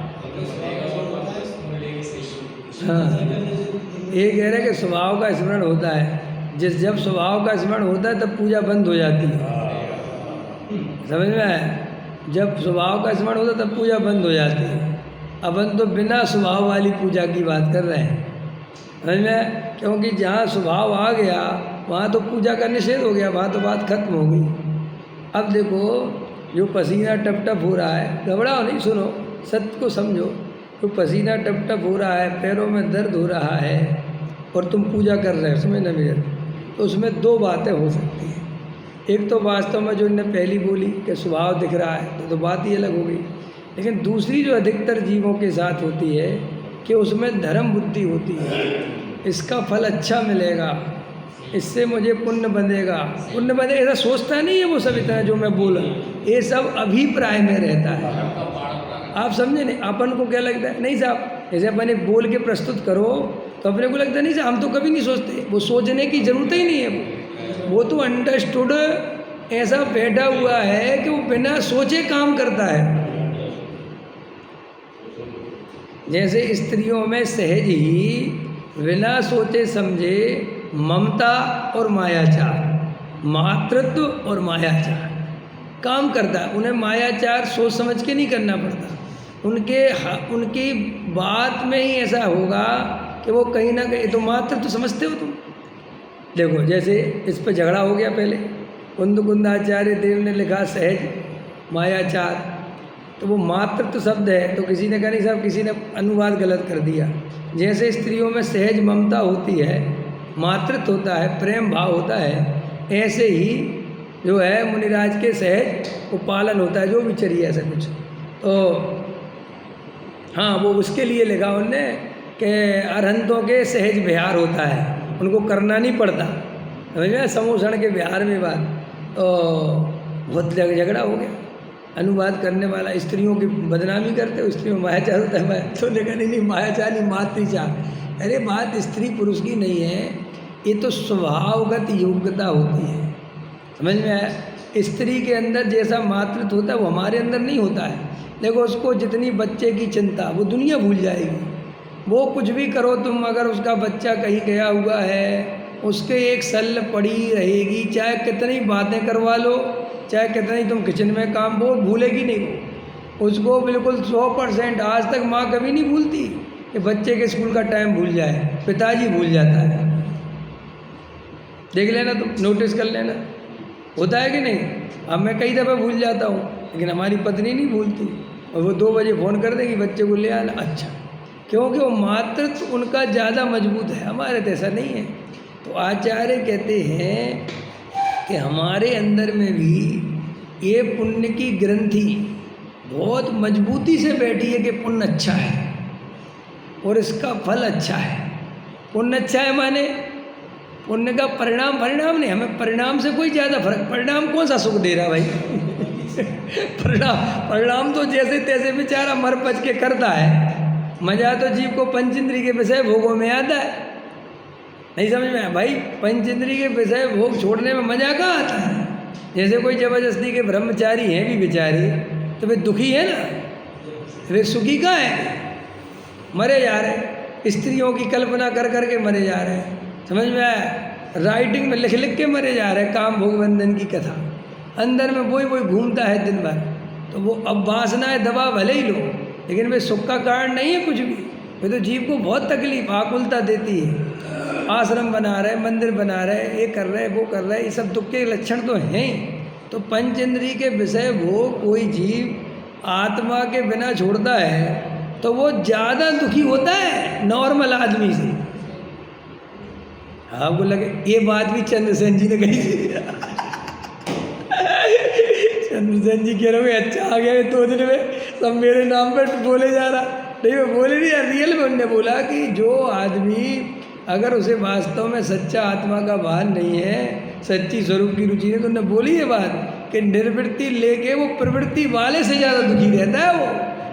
हाँ, ये कह रहे कि स्वभाव का स्मरण होता है, जब स्वभाव का स्मरण होता है तब पूजा बंद हो जाती है, समझ में आया? जब स्वभाव का स्मरण होता है तब पूजा बंद हो जाती है। अपन तो बिना स्वभाव वाली पूजा की बात कर रहे हैं, समझ में, क्योंकि जहाँ स्वभाव आ गया वहाँ तो पूजा का निषेध हो गया, वहाँ तो बात खत्म हो गई। अब देखो जो पसीना टप टप हो रहा है, घबराओ नहीं, सुनो, सत्य को समझो, तो पसीना टप टप हो रहा है, पैरों में दर्द हो रहा है और तुम पूजा कर रहे हो, समझ ना मेरे, तो उसमें दो बातें हो सकती हैं। एक तो वास्तव में जो इन्होंने पहली बोली कि स्वभाव दिख रहा है तो बात ही अलग हो गई, लेकिन दूसरी जो अधिकतर जीवों के साथ होती है कि उसमें धर्म बुद्धि होती है, इसका फल अच्छा मिलेगा, इससे मुझे पुण्य बनेगा, पुण्य बनेगा, ऐसा सोचता नहीं है वो सब, इतना जो मैं बोला ये सब अभिप्राय में रहता है। आप समझे नहीं? अपन को क्या लगता है, नहीं साहब जैसे अपन एक बोल के प्रस्तुत करो तो अपने को लगता है नहीं साहब हम तो कभी नहीं सोचते, वो सोचने की ज़रूरत ही नहीं है, वो तो अंडरस्टूड ऐसा बैठा हुआ है कि वो बिना सोचे काम करता है। जैसे स्त्रियों में सहज ही बिना सोचे समझे ममता और मायाचार, मातृत्व और मायाचार काम करता है, उन्हें मायाचार सोच समझ के नहीं करना पड़ता, उनकी बात में ही ऐसा होगा कि वो कहीं ना कहीं, तो मातृत्व समझते हो तुम? देखो जैसे इस पर झगड़ा हो गया पहले, कुंद कुंदाचार्य देव ने लिखा सहज मायाचार, तो वो मातृत्व शब्द है, तो किसी ने कहा नहीं साहब किसी ने अनुवाद गलत कर दिया। जैसे स्त्रियों में सहज ममता होती है, मातृत्व होता है, प्रेम भाव होता है, ऐसे ही जो है मुनिराज के सहज वो पालन होता है, जो भी चरिए ऐसा कुछ। तो हाँ, वो उसके लिए लिखा उनने कि अरहंतों के सहज विहार होता है, उनको करना नहीं पड़ता। समझ में, समूषण के विहार में बात तो बहुत झगड़ा हो गया। अनुवाद करने वाला स्त्रियों की बदनामी करते हो, स्त्रियों में मायाचार होता है। मैं तो देखा नहीं मायाचार नहीं मातृचार। अरे बात स्त्री पुरुष की नहीं है, ये तो स्वभावगत योग्यता होती है। समझ में आया? स्त्री के अंदर जैसा मातृत्व होता है वो हमारे अंदर नहीं होता है। देखो उसको जितनी बच्चे की चिंता, वो दुनिया भूल जाएगी। वो कुछ भी करो तुम, अगर उसका बच्चा कहीं गया हुआ है उसके एक सल्ल पड़ी रहेगी, चाहे कितनी बातें करवा लो, चाहे कितनी तुम किचन में काम, वो भूलेगी नहीं। वो उसको बिल्कुल 100%। आज तक माँ कभी नहीं भूलती कि बच्चे के स्कूल का टाइम भूल जाए, पिताजी भूल जाता है। देख लेना, तुम नोटिस कर लेना, होता है कि नहीं। अब मैं कई दफ़ा भूल जाता हूँ, लेकिन हमारी पत्नी नहीं भूलती, और वो 2 बजे फ़ोन कर देगी बच्चे को ले आना। अच्छा, क्योंकि वो मातृत्व उनका ज़्यादा मजबूत है, हमारे तो ऐसा नहीं है। तो आचार्य कहते हैं कि हमारे अंदर में भी ये पुण्य की ग्रंथि बहुत मजबूती से बैठी है कि पुण्य अच्छा है और इसका फल अच्छा है। पुण्य अच्छा है माने पुण्य का परिणाम नहीं, हमें परिणाम से कोई ज़्यादा फर्क, परिणाम कौन सा सुख दे रहा भाई परिणाम तो जैसे तैसे बेचारा मर पच के करता है। मजा तो जीव को पंचेंद्री के विषय भोगों में आता है। नहीं समझ में आया भाई? पंचेंद्री के विषय भोग छोड़ने में मजा कहाँ आता है? जैसे कोई जबरदस्ती के ब्रह्मचारी हैं भी बेचारे, तो वे दुखी है ना, वे सुखी कहाँ है? मरे जा रहे, स्त्रियों की कल्पना कर करके मरे जा रहे हैं। समझ में आया? राइटिंग में लिख लिख के मरे जा रहे हैं काम भोग बंधन की कथा, अंदर में वही घूमता है दिन भर। तो वो अब वासनाएं दबा भले ही लो, लेकिन वे सुख का कारण नहीं है कुछ भी। वे तो जीव को बहुत तकलीफ आकुलता देती है। आश्रम बना रहे, मंदिर बना रहे, ये कर रहे, वो कर रहे, ये सब दुख के लक्षण तो हैं। तो पंचेंद्री के विषय भोग कोई जीव आत्मा के बिना छोड़ता है तो वो ज़्यादा दुखी होता है नॉर्मल आदमी से। आपको लगे ये बात भी चंद्रसेन जी ने कही थी चंद्रसेन जी कह रहे अच्छा आ गया 2 दिन में सब मेरे नाम पर बोले जा रहा। नहीं, वो बोले नहीं यार, रियल में उनने बोला कि जो आदमी अगर उसे वास्तव में सच्चा आत्मा का भान नहीं है, सच्ची स्वरूप की रुचि है, तो उन्होंने बोली ये बात कि निर्वृत्ति लेके वो प्रवृत्ति वाले से ज़्यादा दुखी रहता है। वो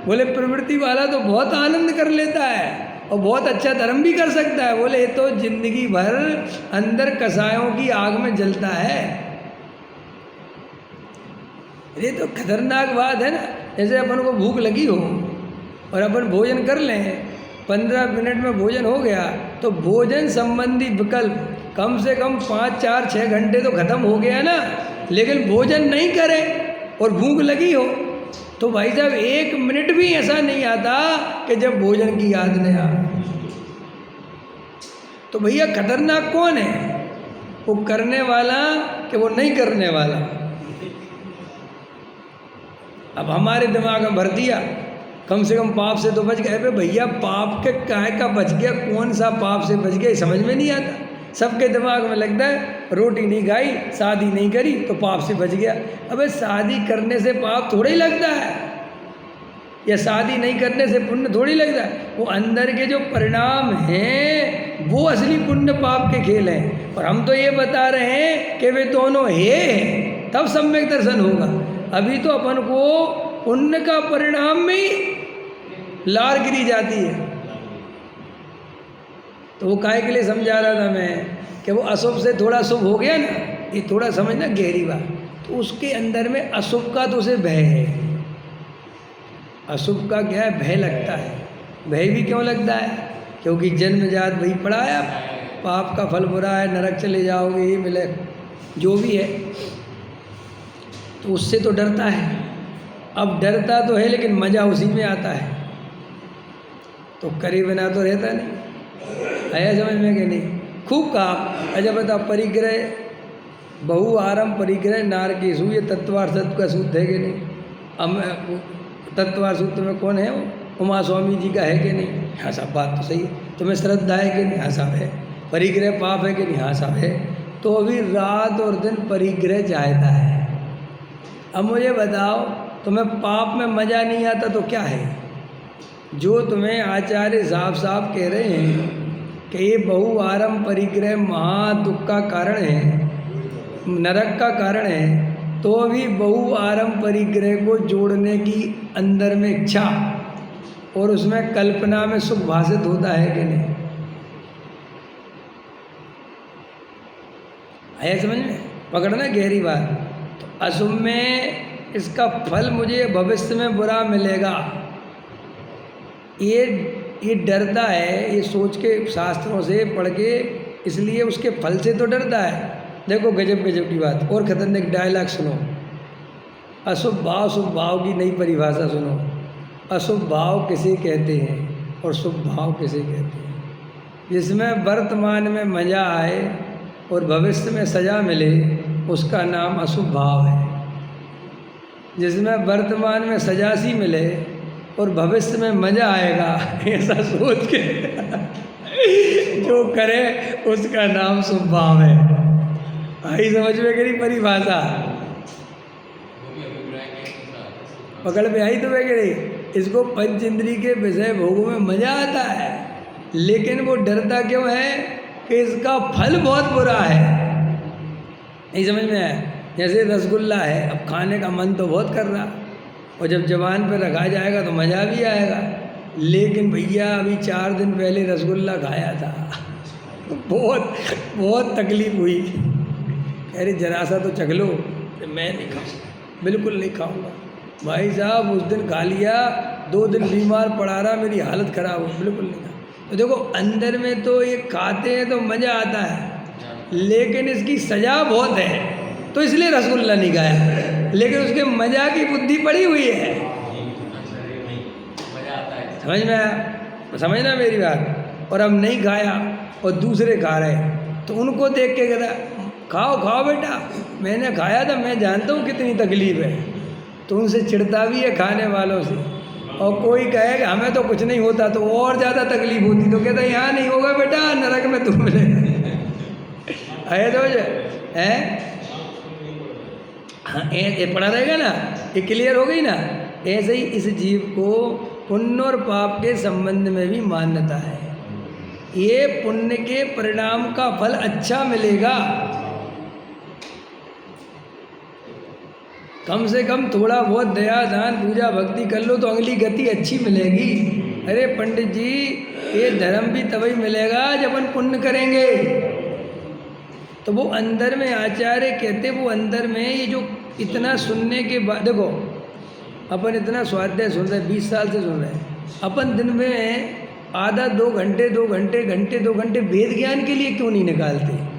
बोले प्रवृत्ति वाला तो बहुत आनंद कर लेता है और बहुत अच्छा धर्म भी कर सकता है। बोले ये तो जिंदगी भर अंदर कसायों की आग में जलता है। ये तो खतरनाक बात है ना। जैसे अपन को भूख लगी हो और अपन भोजन कर लें, 15 मिनट में भोजन हो गया, तो भोजन संबंधी विकल्प कम से कम 5, 4, 6 घंटे तो खत्म हो गया ना। लेकिन भोजन नहीं करें और भूख लगी हो तो भाई साहब 1 मिनट भी ऐसा नहीं आता कि जब भोजन की याद नहीं आ। तो भैया खतरनाक कौन है? वो करने वाला कि वो नहीं करने वाला? अब हमारे दिमाग में भर दिया कम से कम पाप से तो बच गए। अरे भैया पाप के काय का बच गया, कौन सा पाप से बच गया समझ में नहीं आता। सबके दिमाग में लगता है रोटी नहीं खाई, शादी नहीं करी तो पाप से बच गया। अबे शादी करने से पाप थोड़ा ही लगता है, या शादी नहीं करने से पुण्य थोड़ी लगता है। वो अंदर के जो परिणाम हैं वो असली पुण्य पाप के खेल हैं। और हम तो ये बता रहे हैं कि वे दोनों हैं, तब सम्यक दर्शन होगा। अभी तो अपन को पुण्य का परिणाम में ही लार गिरी जाती है। तो वो काहे के लिए समझा रहा था मैं कि वो अशुभ से थोड़ा शुभ हो गया ना, ये थोड़ा समझना गहरी बात। तो उसके अंदर में अशुभ का तो उसे भय है। अशुभ का क्या है? भय लगता है। भय भी क्यों लगता है? क्योंकि जन्मजात वही पड़ा है, पाप का फल बुरा है, नरक चले जाओगे, ये मिले जो भी है, तो उससे तो डरता है। अब डरता तो है लेकिन मज़ा उसी में आता है, तो करे बिना तो रहता नहीं। आया समझ में कि नहीं? खूब कहा। अच्छा बता, परिग्रह बहु आरम परिग्रह नारकेशु, ये तत्वार्थत्व का सूत्र है कि नहीं? अब तत्वार सूत्र में कौन है वो? उमा स्वामी जी का है कि नहीं? हाँ साहब, बात तो सही है। तुम्हें श्रद्धा है कि नहीं? हाँ साहब है। परिग्रह पाप है कि नहीं? हाँ साहब है। तो अभी रात और दिन परिग्रह चाहता है। अब मुझे बताओ, तुम्हें पाप में मज़ा नहीं आता तो क्या है? जो तुम्हें आचार्य साहब साहब कह रहे हैं कि ये बहुआरम परिग्रह महादुख का कारण है, नरक का कारण है, तो अभी बहुआरम परिग्रह को जोड़ने की अंदर में इच्छा और उसमें कल्पना में सुख भाषित होता है कि नहीं? है समझ में? पकड़ना गहरी बात। तो अशुभ में इसका फल मुझे भविष्य में बुरा मिलेगा, ये डरता है, ये सोच के शास्त्रों से पढ़ के, इसलिए उसके फल से तो डरता है। देखो गजब गजब की बात, और खतरनाक डायलॉग सुनो। अशुभ भाव शुभ भाव की नई परिभाषा सुनो। अशुभ भाव किसे कहते हैं और शुभ भाव किसे कहते हैं? जिसमें वर्तमान में मज़ा आए और भविष्य में सजा मिले, उसका नाम अशुभ भाव है। जिसमें वर्तमान में सजा सी मिले और भविष्य में मज़ा आएगा, ऐसा सोच के जो करे उसका नाम शुभ भाव है। आई समझ में करी परिभाषा? पकड़ में आई तुम्हें कि नहीं? इसको पंच इंद्री के विषय भोगों में मज़ा आता है, लेकिन वो डरता क्यों है कि इसका फल बहुत बुरा है। नहीं समझ में आया? जैसे रसगुल्ला है, अब खाने का मन तो बहुत कर रहा, और जब जबान पर रखा जाएगा तो मज़ा भी आएगा, लेकिन भैया अभी 4 दिन पहले रसगुल्ला खाया था, बहुत बहुत तकलीफ हुई। अरे जरा सा तो चख लो। मैं नहीं खाऊंगा, बिल्कुल नहीं खाऊंगा। भाई साहब उस दिन खा लिया, 2 दिन बीमार पड़ा रहा, मेरी हालत ख़राब हो, बिल्कुल नहीं खा। तो देखो अंदर में तो ये खाते हैं तो मज़ा आता है, लेकिन इसकी सज़ा बहुत है, तो इसलिए रसगुल्ला नहीं खाया, लेकिन उसके मज़ा की बुद्धि पड़ी हुई है। समझ में आया? समझना मेरी बात। और अब नहीं खाया और दूसरे खा रहे, तो उनको देख के कहता खाओ खाओ बेटा, मैंने खाया था, मैं जानता हूँ कितनी तकलीफ है। तो उनसे चिढ़ता भी है खाने वालों से। और कोई कहे कि हमें तो कुछ नहीं होता, तो और ज़्यादा तकलीफ होती, तो कहता यहाँ नहीं होगा बेटा, नरक में तुम मिलेगा। है तो है। हाँ ये पड़ा रहेगा ना, ये क्लियर हो गई ना? ऐसे ही इस जीव को पुण्य और पाप के संबंध में भी मान्यता है। ये पुण्य के परिणाम का फल अच्छा मिलेगा, कम से कम थोड़ा बहुत दया दान पूजा भक्ति कर लो तो अगली गति अच्छी मिलेगी। अरे पंडित जी, ये धर्म भी तभी मिलेगा जब अपन पुण्य करेंगे। तो वो अंदर में आचार्य कहते, वो अंदर में ये जो इतना सुनने के बाद, देखो अपन इतना स्वाध्याय सुन रहे, 20 साल से सुन रहे हैं, अपन दिन में आधा 2 घंटे 2 घंटे घंटे 2 घंटे वेद ज्ञान के लिए क्यों नहीं निकालते?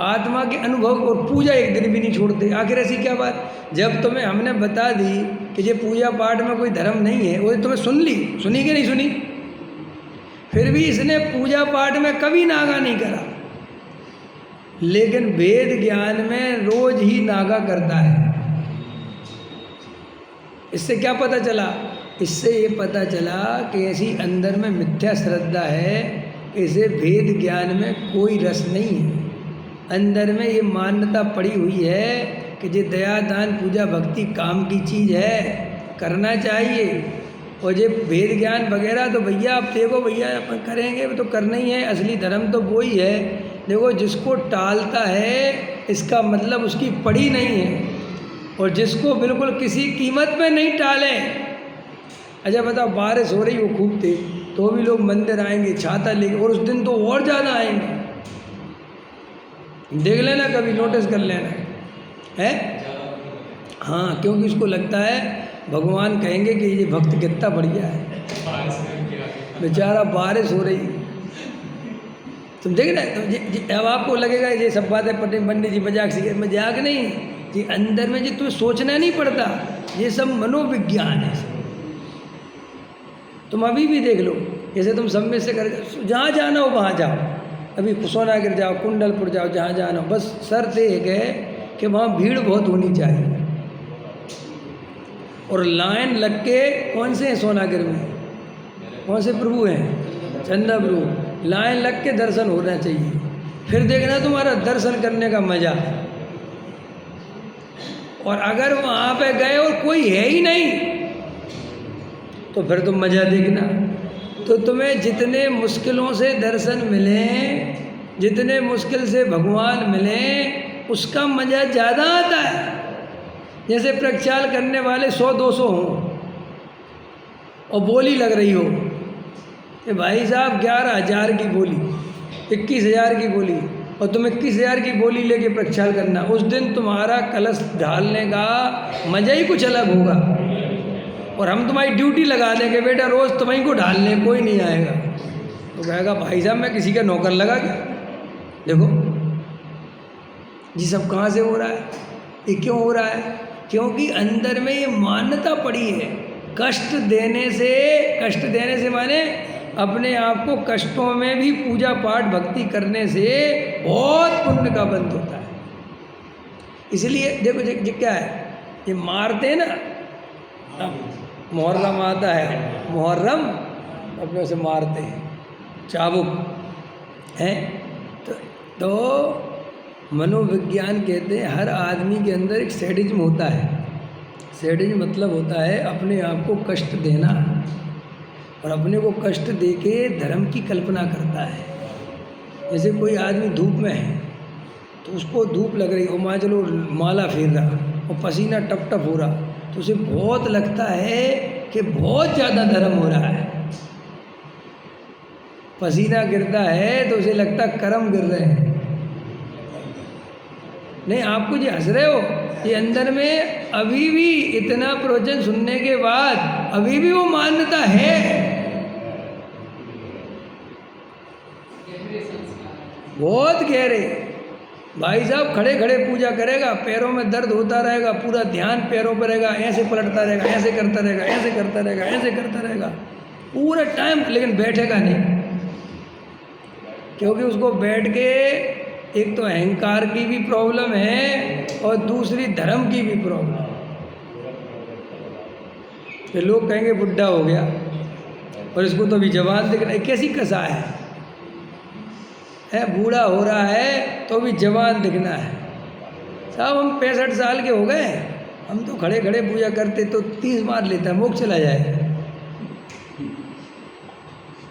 आत्मा के अनुभव और पूजा एक दिन भी नहीं छोड़ते। आखिर ऐसी क्या बात? जब तुम्हें हमने बता दी कि ये पूजा पाठ में कोई धर्म नहीं है, वो तुम्हें सुनी कि नहीं सुनी? फिर भी इसने पूजा पाठ में कभी नागा नहीं करा, लेकिन वेद ज्ञान में रोज ही नागा करता है। इससे क्या पता चला? इससे ये पता चला कि ऐसी अंदर में मिथ्या श्रद्धा है, इसे वेद ज्ञान में कोई रस नहीं है। अंदर में ये मान्यता पड़ी हुई है कि ये दया दान पूजा भक्ति काम की चीज़ है, करना चाहिए। और ये वेद ज्ञान वगैरह तो भैया आप देखो, भैया अपन करेंगे तो करना ही है, असली धर्म तो वो ही है। देखो जिसको टालता है इसका मतलब उसकी पड़ी नहीं है, और जिसको बिल्कुल किसी कीमत में नहीं टाले। अच्छा बताओ, बारिश हो रही हो खूब तेज, तो भी लोग मंदिर आएंगे छाता लेके, और उस दिन तो और ज़्यादा आएंगे। देख लेना, कभी नोटिस कर लेना है। हाँ, क्योंकि उसको लगता है भगवान कहेंगे कि ये भक्त कितना बढ़िया है, बेचारा बारिश हो रही। तुम देख ना, तो अब आपको लगेगा ये सब बातें पंडित जी मजाक सीखे, मजाक नहीं, ये अंदर में जो तुम्हें सोचना नहीं पड़ता, ये सब मनोविज्ञान है। तुम अभी भी देख लो, जैसे तुम सब में से कर जहाँ जाना हो वहाँ जाओ, अभी सोनागिर जाओ, कुंडलपुर जाओ, जहाँ जाना हो, बस शर्त एक है कि वहाँ भीड़ बहुत होनी चाहिए। और लाइन लग के कौन से हैं सोनागिर में, कौन से प्रभु हैं, चंदा प्रभु, लाइन लग के दर्शन होना चाहिए। फिर देखना तुम्हारा दर्शन करने का मजा। और अगर वहाँ पे गए और कोई है ही नहीं तो फिर तुम मजा देखना। तो तुम्हें जितने मुश्किलों से दर्शन मिले, जितने मुश्किल से भगवान मिले, उसका मजा ज़्यादा आता है। जैसे प्रक्षाल करने वाले 100-200 हों और बोली लग रही हो कि भाई साहब 11,000 की बोली, 21,000 की बोली, और तुम 21,000 की बोली लेके प्रक्षाल करना, उस दिन तुम्हारा कलश ढालने का मजा ही कुछ अलग होगा। और हम तुम्हारी ड्यूटी लगा देंगे, बेटा रोज़ तुम्हीं को ढालने, कोई नहीं आएगा। तो कहेगा भाई साहब मैं किसी का नौकर लगा के। देखो ये सब कहाँ से हो रहा है, ये क्यों हो रहा है? क्योंकि अंदर में ये मान्यता पड़ी है, कष्ट देने से माने अपने आप को कष्टों में भी पूजा पाठ भक्ति करने से बहुत पुण्य का बंध होता है। इसलिए देखो ये क्या है, ये मारते हैं ना, मुहर्रम आता है, मुहर्रम अपने से मारते हैं, चाबुक है। तो मनोविज्ञान कहते हैं हर आदमी के अंदर एक सैडिज्म होता है। सैडिज्म मतलब होता है अपने आप को कष्ट देना, और अपने को कष्ट देके धर्म की कल्पना करता है। जैसे कोई आदमी धूप में है तो उसको धूप लग रही, और मान चलो माला फेर रहा और पसीना टप टप हो रहा, तो उसे बहुत लगता है कि बहुत ज़्यादा धर्म हो रहा है। पसीना गिरता है तो उसे लगता कर्म गिर रहे हैं। नहीं, आपको जो हंस रहे हो, ये अंदर में अभी भी इतना प्रवचन सुनने के बाद अभी भी वो मान्यता है। बहुत गहरे। भाई साहब खड़े खड़े पूजा करेगा, पैरों में दर्द होता रहेगा, पूरा ध्यान पैरों पर रहेगा, ऐसे पलटता रहेगा, ऐसे करता रहेगा, ऐसे करता रहेगा, ऐसे करता रहेगा पूरा टाइम, लेकिन बैठेगा नहीं। क्योंकि उसको बैठ के एक तो अहंकार की भी प्रॉब्लम है और दूसरी धर्म की भी प्रॉब्लम। तो लोग कहेंगे बुढ़ा हो गया और इसको तो अभी जवान दिख रहा है, कैसी कसा है, बूढ़ा हो रहा है तो भी जवान दिखना है। साहब हम 65 साल के हो गए, हम तो खड़े खड़े पूजा करते तो 30 मार लेता, मोक्ष चला जाए।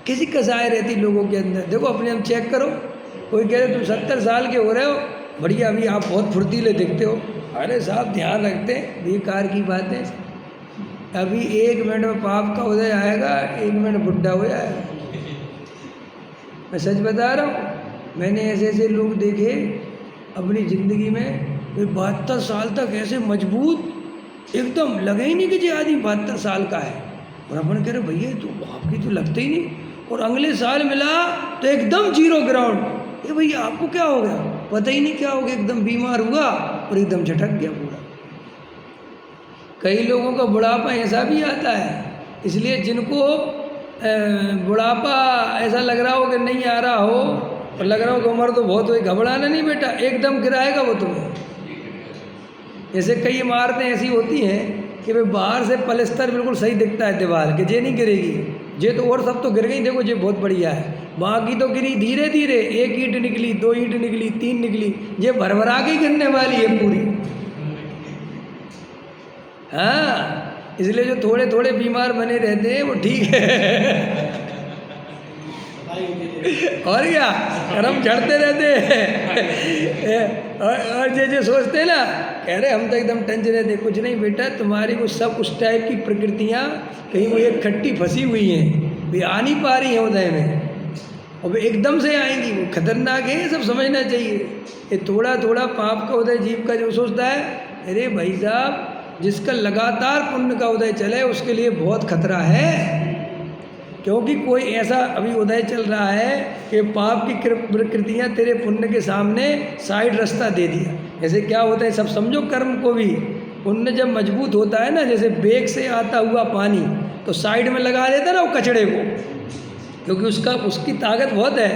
किसी कसाई रहती लोगों के अंदर। देखो अपने हम चेक करो, कोई कह रहे तुम 70 साल के हो रहे हो, बढ़िया, अभी आप बहुत फुर्तीले दिखते हो। अरे साहब ध्यान रखते, बेकार की बात है। अभी 1 मिनट में पाप का उदय आएगा, 1 मिनट बुढ़ा हो जाएगा। मैं सच बता रहा हूँ, मैंने ऐसे ऐसे लोग देखे अपनी ज़िंदगी में, 72 साल तक ऐसे मजबूत, एकदम लगे ही नहीं कि ये आदमी 72 साल का है। और अपन कह रहे भैया तो आपकी तो लगते ही नहीं, और अगले साल मिला तो एकदम 0 ग्राउंड। ये भैया आपको क्या हो गया? पता ही नहीं क्या हो गया, एकदम बीमार हुआ और एकदम झटक गया पूरा। कई लोगों का बुढ़ापा ऐसा भी आता है, इसलिए जिनको बुढ़ापा ऐसा लग रहा हो कि नहीं आ रहा हो, और लग रहा हो कि उम्र तो बहुत हुई, घबराना नहीं बेटा, एकदम गिराएगा वो तुम्हें। जैसे कई इमारतें ऐसी होती हैं कि भाई बाहर से पलस्तर बिल्कुल सही दिखता है दीवार के, ये नहीं गिरेगी, ये तो और सब तो गिर गई, देखो ये बहुत बढ़िया है, बाकी तो गिरी धीरे धीरे, 1 ईंट निकली, 2 ईंट निकली, 3 निकली, ये भरभरा के गिरने वाली है पूरी। हाँ, इसलिए जो थोड़े थोड़े बीमार बने रहते हैं वो ठीक है। और क्या, कर्म झड़ते रहते हैं। और जो सोचते हैं ना, कह रहे हम तो एकदम टेंशन रहते, कुछ नहीं बेटा, तुम्हारी वो सब उस टाइप की प्रकृतियाँ कहीं वो एक खट्टी फंसी हुई हैं, वे आ नहीं पा रही हैं उदय में, और वे एकदम से आएंगी, वो खतरनाक है, ये सब समझना चाहिए। ये थोड़ा थोड़ा पाप का उदय जीव का जो सोचता है, अरे भाई साहब जिसका लगातार पुण्य का उदय चले उसके लिए बहुत खतरा है। क्योंकि कोई ऐसा अभी उदय चल रहा है कि पाप की प्रकृतियाँ तेरे पुण्य के सामने साइड रास्ता दे दिया। जैसे क्या होता है, सब समझो कर्म को भी, पुण्य जब मजबूत होता है ना, जैसे बेग से आता हुआ पानी तो साइड में लगा देता ना वो कचड़े को, क्योंकि उसकी ताकत बहुत है।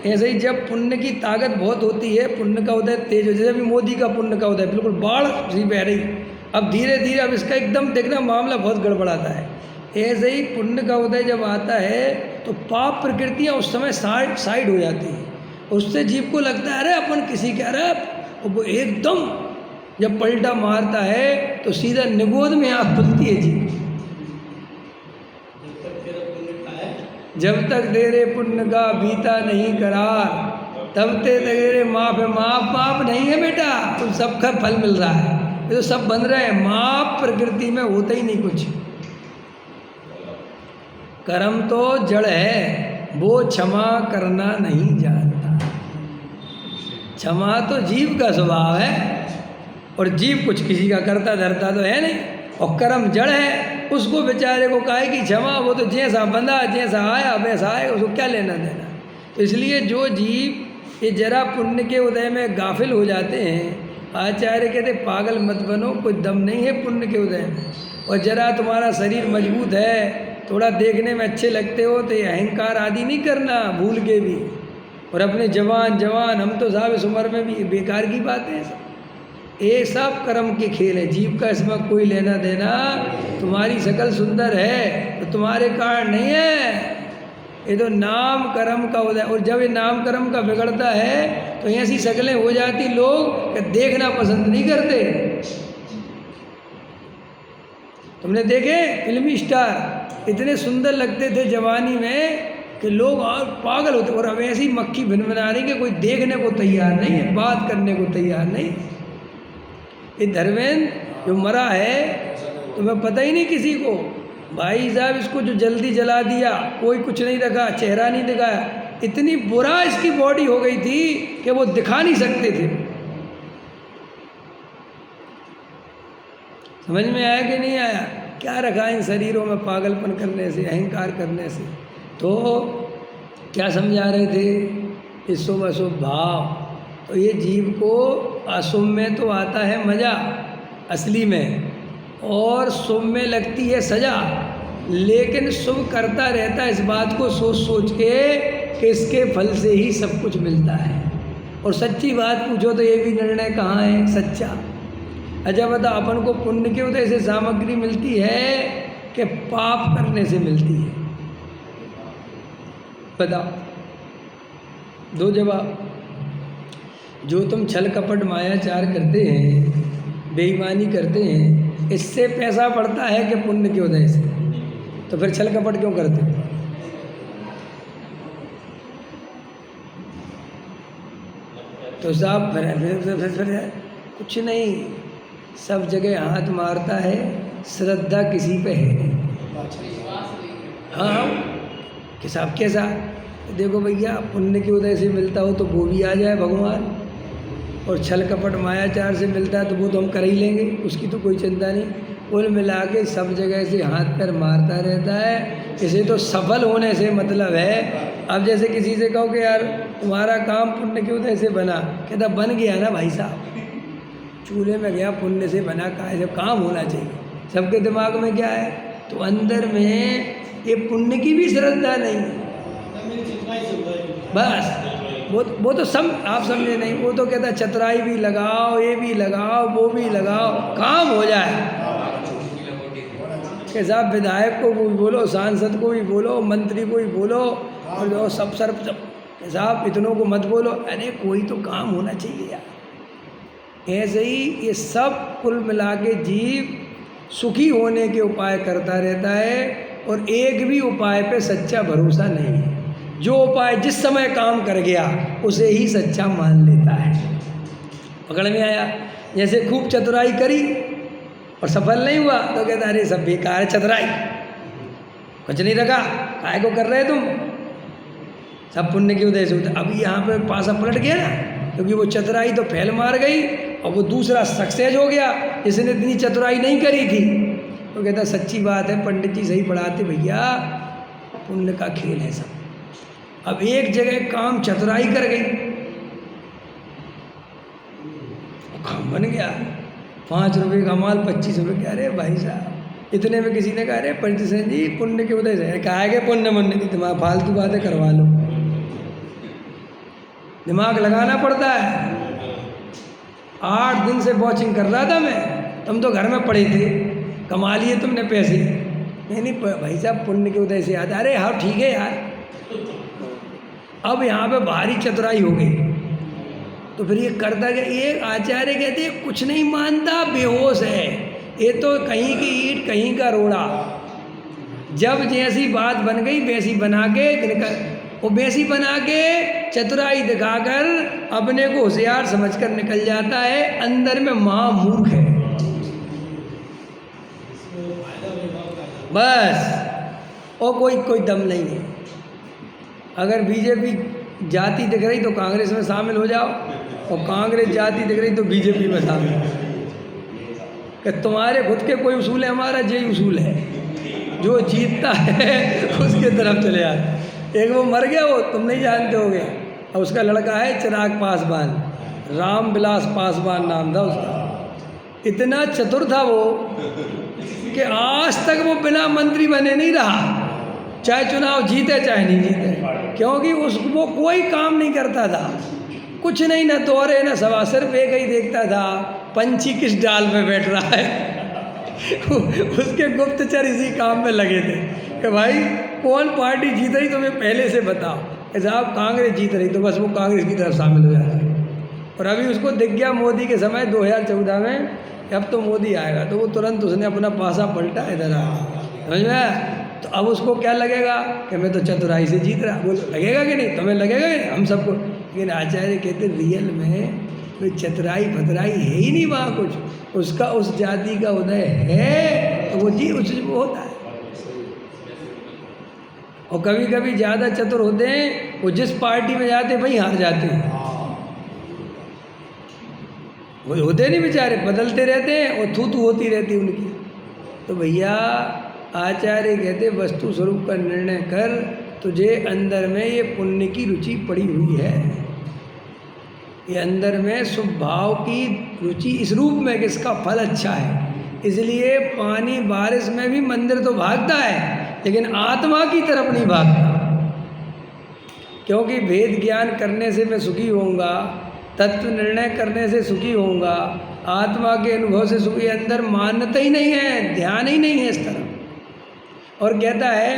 ऐसे ही जब पुण्य की ताकत बहुत होती है, पुण्य का उदय तेज हो, जैसे अभी मोदी का पुण्य का उदय बिल्कुल बाढ़ सी बह रही, अब धीरे धीरे अब इसका एकदम देखना मामला बहुत गड़बड़ाता है। ऐसे ही पुण्य का उदय जब आता है तो पाप प्रकृतियाँ उस समय साइड हो जाती हैं। उससे जीव को लगता है अरे अपन किसी के अरे, और वो एकदम जब पलटा मारता है तो सीधा निगोद में आँख खुलती है जीव। जब तक तेरे पुण्य का बीता नहीं करार तब ते तेरे माप है। माप नहीं है बेटा, तो सबका फल मिल रहा है, ये तो सब बन रहे हैं। माप प्रकृति में होता ही नहीं कुछ। कर्म तो जड़ है, वो क्षमा करना नहीं जानता। क्षमा तो जीव का स्वभाव है, और जीव कुछ किसी का करता धरता तो है नहीं। और कर्म जड़ है, उसको बेचारे को काहे की क्षमा, वो तो जैसा बंधा जैसा आया वैसा आएगा, उसको क्या लेना देना। तो इसलिए जो जीव ये जरा पुण्य के उदय में गाफिल हो जाते हैं, आचार्य कहते पागल मत बनो, कोई दम नहीं है पुण्य के उदय में। और जरा तुम्हारा शरीर मजबूत है, थोड़ा देखने में अच्छे लगते हो, तो ये अहंकार आदि नहीं करना भूल के भी। और अपने जवान हम तो साहब इस उम्र में भी, बेकार की बात है सब। ये सब कर्म के खेल है, जीव का इसमें कोई लेना देना। तुम्हारी शकल सुंदर है तो तुम्हारे कारण नहीं है, ये तो नाम कर्म का उदय। और जब ये नाम कर्म का बिगड़ता है तो ऐसी शक्लें हो जाती, लोग देखना पसंद नहीं करते। तुमने देखे फिल्मी स्टार इतने सुंदर लगते थे जवानी में कि लोग पागल होते, और अब ऐसी मक्खी भिनभिना रही कि कोई देखने को तैयार नहीं है, बात करने को तैयार नहीं। ये धर्मेंद्र जो मरा है तुम्हें पता ही नहीं किसी को, भाई साहब इसको जो जल्दी जला दिया, कोई कुछ नहीं रखा, चेहरा नहीं दिखाया, इतनी बुरा इसकी बॉडी हो गई थी कि वो दिखा नहीं सकते थे। समझ में आया कि नहीं आया? क्या रखा इन शरीरों में पागलपन करने से, अहंकार करने से। तो क्या समझा रहे थे? ये शुभ अशुभ भाव। तो ये जीव को अशुभ में तो आता है मजा असली में, और शुभ में लगती है सजा, लेकिन शुभ करता रहता है इस बात को सोच सोच के कि इसके फल से ही सब कुछ मिलता है। और सच्ची बात पूछो तो ये भी निर्णय कहाँ है सच्चा? अच्छा बता, अपन को पुण्य के उदय से सामग्री मिलती है कि पाप करने से मिलती है? बताओ, दो जवाब। जो तुम छल कपट मायाचार करते हैं, बेईमानी करते हैं, इससे पैसा बढ़ता है कि पुण्य के उदय से? तो फिर छल कपट क्यों करते हो? तो साहब फिर कुछ नहीं, सब जगह हाथ मारता है, श्रद्धा किसी पे है नहीं। हाँ कि साहब कैसा? देखो भैया, पुण्य के उदय से मिलता हो तो वो भी आ जाए भगवान, और छल कपट मायाचार से मिलता है तो वो तो हम कर ही लेंगे, उसकी तो कोई चिंता नहीं। कुल मिला के सब जगह से हाथ पैर मारता रहता है। इसे तो सफल होने से मतलब है। अब जैसे किसी से कहो कि यार तुम्हारा काम पुण्य के उदय से बना, कहता बन गया ना भाई साहब, चूल्हे में गया पुण्य से बना, का जब काम होना चाहिए। सबके दिमाग में क्या है? तो अंदर में ये पुण्य की भी श्रद्धा नहीं, बस वो तो सब आप समझे नहीं। वो तो कहता चतुराई भी लगाओ, ये भी लगाओ, वो भी लगाओ, काम हो जाए। कि साहब विधायक को भी बोलो, सांसद को भी बोलो, मंत्री को भी बोलो, और जो सब साहब इतनों को मत बोलो। अरे कोई तो काम होना चाहिए यार। ऐसे ही ये सब कुल मिला के जीव सुखी होने के उपाय करता रहता है, और एक भी उपाय पे सच्चा भरोसा नहीं है। जो उपाय जिस समय काम कर गया उसे ही सच्चा मान लेता है। पकड़ में आया? जैसे खूब चतुराई करी और सफल नहीं हुआ तो कहता अरे सब बेकार है चतुराई, कुछ नहीं रखा, काहे को कर रहे तुम, सब पुण्य के उदय से होता। अब यहाँ पे पासा पलट गया ना, क्योंकि वो चतुराई तो फैल मार गई और वो दूसरा सक्सेस हो गया जिसने इतनी चतुराई नहीं करी थी। तो कहता सच्ची बात है, पंडित जी सही पढ़ाते भैया, पुण्य का खेल है सब। अब एक जगह काम चतुराई कर गई, काम बन गया, 5 रुपये का माल 25 रुपये का। अरे भाई साहब, इतने में किसी ने कहा अरे पंडित सिंह जी पुण्य के उदय से, कहा है पुण्य मुण्य की दिमाग फालतू बातें करवा लो, दिमाग लगाना पड़ता है। 8 दिन से वॉचिंग कर रहा था मैं, तुम तो घर में पड़े थे, कमा लिए तुमने पैसे। नहीं भाई साहब, पुण्य के उदय से आता। अरे हाँ ठीक है यार, अब यहाँ पे भारी चतुराई हो गई। तो फिर ये करता क्या, ये आचार्य कहते हैं कुछ नहीं मानता, बेहोश है, ये तो कहीं की ईंट कहीं का रोड़ा। जब जैसी बात बन गई वैसी बना के वो वैसी बना के चतुराई दिखाकर अपने को होशियार समझकर निकल जाता है, अंदर में महामूर्ख है बस। और कोई दम नहीं है। अगर बीजेपी जाति दिख रही तो कांग्रेस में शामिल हो जाओ, और कांग्रेस जाति दिख रही तो बीजेपी में शामिल हो। कि तुम्हारे खुद के कोई उसूल है, हमारा यही उसूल है, जो जीतता है उसके तरफ चले जाते। एक वो मर गया, वो तुम नहीं जानते होगे, और उसका लड़का है चिराग पासवान, राम विलास पासवान नाम था उसका। इतना चतुर था वो कि आज तक वो बिना मंत्री बने नहीं रहा, चाहे चुनाव जीते चाहे नहीं जीते, क्योंकि वो कोई काम नहीं करता था, कुछ नहीं, न दौरे न सभा, सिर्फ एक ही देखता था पंछी किस डाल में बैठ रहा है। उसके गुप्तचर इसी काम में लगे थे कि भाई कौन पार्टी जीत रही तुम्हें पहले से बताओ। साहब कांग्रेस जीत रही तो बस वो कांग्रेस की तरफ शामिल हो जाता है। और अभी उसको दिख गया मोदी के समय 2014 में, अब तो मोदी आएगा, तो वो तुरंत उसने अपना पासा पलटा, इधर आ, समझ में। तो अब उसको क्या लगेगा कि मैं तो चतुराई से जीत रहा, वो लगेगा कि नहीं, तुम्हें लगेगा कि हम सबको। लेकिन आचार्य कहते रियल में कोई चतुराई फतराई है ही नहीं वहाँ कुछ, उसका उस जाति का उदय है तो वो जी उस होता है। और कभी कभी ज़्यादा चतुर होते हैं, वो जिस पार्टी में जाते हैं वहीं हार जाते हैं। वो होते नहीं बेचारे, बदलते रहते हैं और थू होती रहती उनकी। तो भैया आचार्य कहते वस्तु स्वरूप का निर्णय कर, तुझे अंदर में ये पुण्य की रुचि पड़ी हुई है, ये अंदर में शुभ भाव की रुचि इस रूप में कि इसका फल अच्छा है। इसलिए पानी बारिश में भी मंदिर तो भागता है, लेकिन आत्मा की तरफ नहीं भागता, क्योंकि भेद ज्ञान करने से मैं सुखी होऊंगा, तत्व निर्णय करने से सुखी होऊंगा, आत्मा के अनुभव से सुखी। अंदर मान्यता ही नहीं है, ध्यान ही नहीं है इस तरफ। और कहता है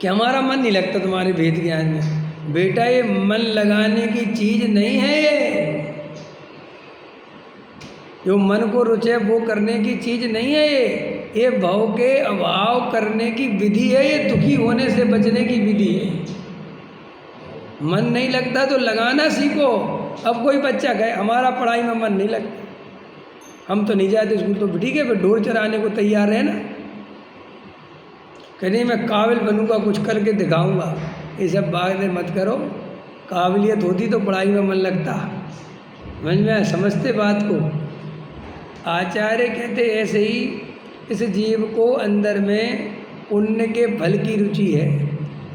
कि हमारा मन नहीं लगता तुम्हारे भेद ज्ञान में। बेटा ये मन लगाने की चीज़ नहीं है, ये जो मन को रुचे वो करने की चीज़ नहीं है, ये भाव के अभाव करने की विधि है, ये दुखी होने से बचने की विधि है। मन नहीं लगता तो लगाना सीखो। अब कोई बच्चा कहे हमारा पढ़ाई में मन नहीं लगता, हम तो नहीं जाते स्कूल, तो ठीक है फिर ढोर चराने को तैयार है ना, कहने मैं काबिल बनूंगा, कुछ करके दिखाऊंगा। ये सब बातें मत करो, काबिलियत होती तो पढ़ाई में मन लगता। समझ में समझते बात को। आचार्य कहते ऐसे ही इस जीव को अंदर में पुण्य के फल की रुचि है,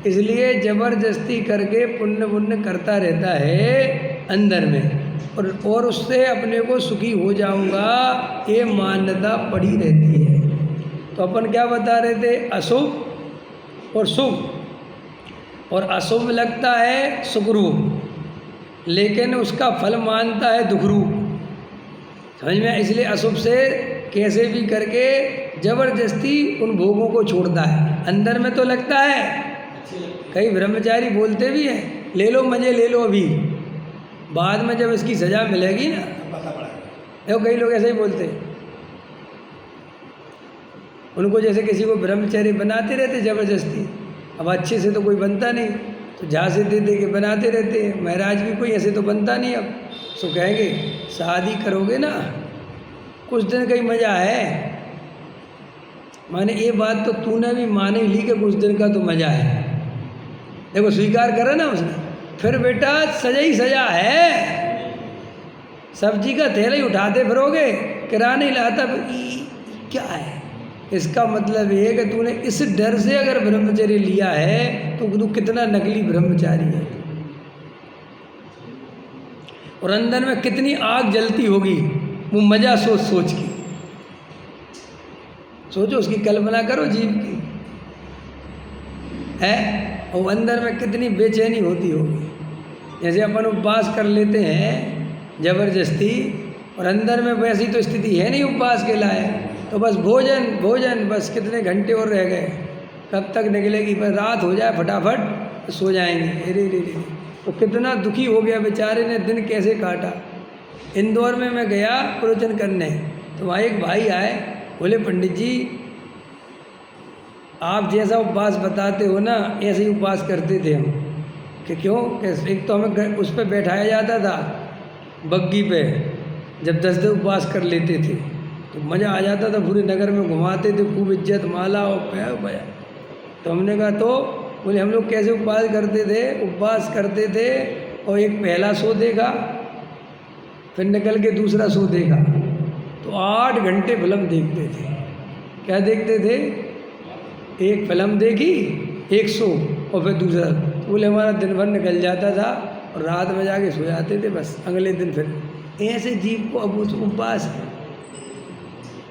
इसलिए जबरदस्ती करके पुण्य पुण्य करता रहता है अंदर में, और उससे अपने को सुखी हो जाऊंगा, ये मान्यता पड़ी रहती है। तो अपन क्या बता रहे थे, अशुभ और शुभ। और अशुभ लगता है सुखरूप, लेकिन उसका फल मानता है दुखरूप, समझ में। इसलिए अशुभ से कैसे भी करके जबरदस्ती उन भोगों को छोड़ता है। अंदर में तो लगता है, कई ब्रह्मचारी बोलते भी हैं ले लो मजे ले लो, अभी बाद में जब इसकी सजा मिलेगी ना, देखो कई लोग ऐसे ही बोलते हैं। उनको जैसे किसी को ब्रह्मचारी बनाते रहते जबरदस्ती, अब अच्छे से तो कोई बनता नहीं, तो झांसे दे दे के बनाते रहते हैं। महाराज भी कोई ऐसे तो बनता नहीं। अब तो कहेंगे शादी करोगे ना कुछ दिन का ही मज़ा है, माने ये बात तो तूने भी माने ली कि कुछ दिन का तो मज़ा है। देखो स्वीकार करा ना उसने, फिर बेटा सजा ही सजा है। सब्जी का थैला ही उठाते फिरोगे, किराना ही लाता, क्या है। इसका मतलब ये है कि तूने इस डर से अगर ब्रह्मचर्य लिया है तो तू कितना नकली ब्रह्मचारी है, और अंदर में कितनी आग जलती होगी वो मज़ा सोच सोच के। सोचो, उसकी कल्पना करो जीव की है, और अंदर में कितनी बेचैनी होती होगी। जैसे अपन उपवास कर लेते हैं ज़बरदस्ती, और अंदर में वैसी तो स्थिति है नहीं उपवास के लायक, तो बस भोजन भोजन, बस कितने घंटे और रह गए, कब तक निकलेगी, बस रात हो जाए फटाफट तो सो जाएंगे। अरे रे रे, तो कितना दुखी हो गया बेचारे ने, दिन कैसे काटा। इंदौर में मैं गया प्रवचन करने, तो वहाँ एक भाई आए, बोले पंडित जी आप जैसा उपवास बताते हो ना ऐसे ही उपवास करते थे हम। कि क्यों? कि एक तो हमें उस पर बैठाया जाता था बग्गी पे, जब 10 दिन उपवास कर लेते थे तो मज़ा आ जाता था, पूरे नगर में घुमाते थे, खूब इज्जत माला और पैर बया। तो हमने कहा तो बोले हम लोग कैसे उपवास करते थे, उपवास करते थे और एक पहला सो देखा, फिर निकल के दूसरा सो देखा, तो 8 घंटे फिल्म देखते थे। क्या देखते थे? एक फिल्म देखी, एक सो और फिर दूसरा। बोले हमारा दिन भर निकल जाता था और रात में जाके सो जाते थे, बस अगले दिन फिर। ऐसे जीव को अब उस उपवास है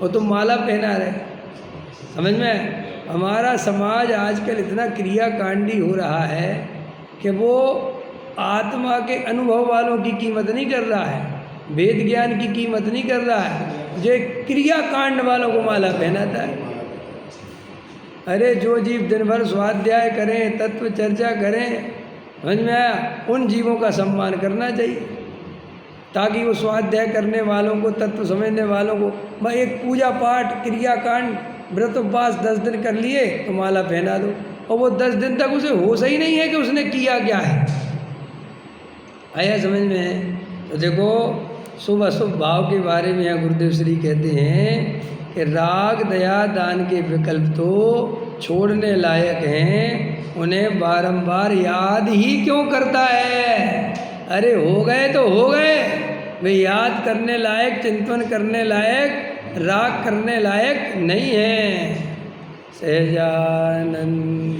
और तुम माला पहना रहे। समझ में? हमारा समाज आजकल इतना क्रियाकांडी हो रहा है कि वो आत्मा के अनुभव वालों की कीमत नहीं कर रहा है, वेद ज्ञान की कीमत नहीं कर रहा है, जो क्रियाकांड वालों को माला पहनाता है। अरे जो जीव दिन भर स्वाध्याय करें, तत्व चर्चा करें, समझ में आया, उन जीवों का सम्मान करना चाहिए, ताकि वो स्वाध्याय करने वालों को, तत्व समझने वालों को, मैं एक पूजा पाठ क्रियाकांड व्रत उपवास 10 दिन कर लिए तो माला पहना दो, और वो 10 दिन तक उसे होश ही नहीं है कि उसने किया क्या है। आया समझ में? तो देखो शुभ अशुभ भाव के बारे में यहाँ गुरुदेव श्री कहते हैं कि राग दया दान के विकल्प तो छोड़ने लायक हैं, उन्हें बारंबार याद ही क्यों करता है। अरे हो गए तो हो गए, वे याद करने लायक, चिंतन करने लायक, राग करने लायक नहीं है। सहजानंद।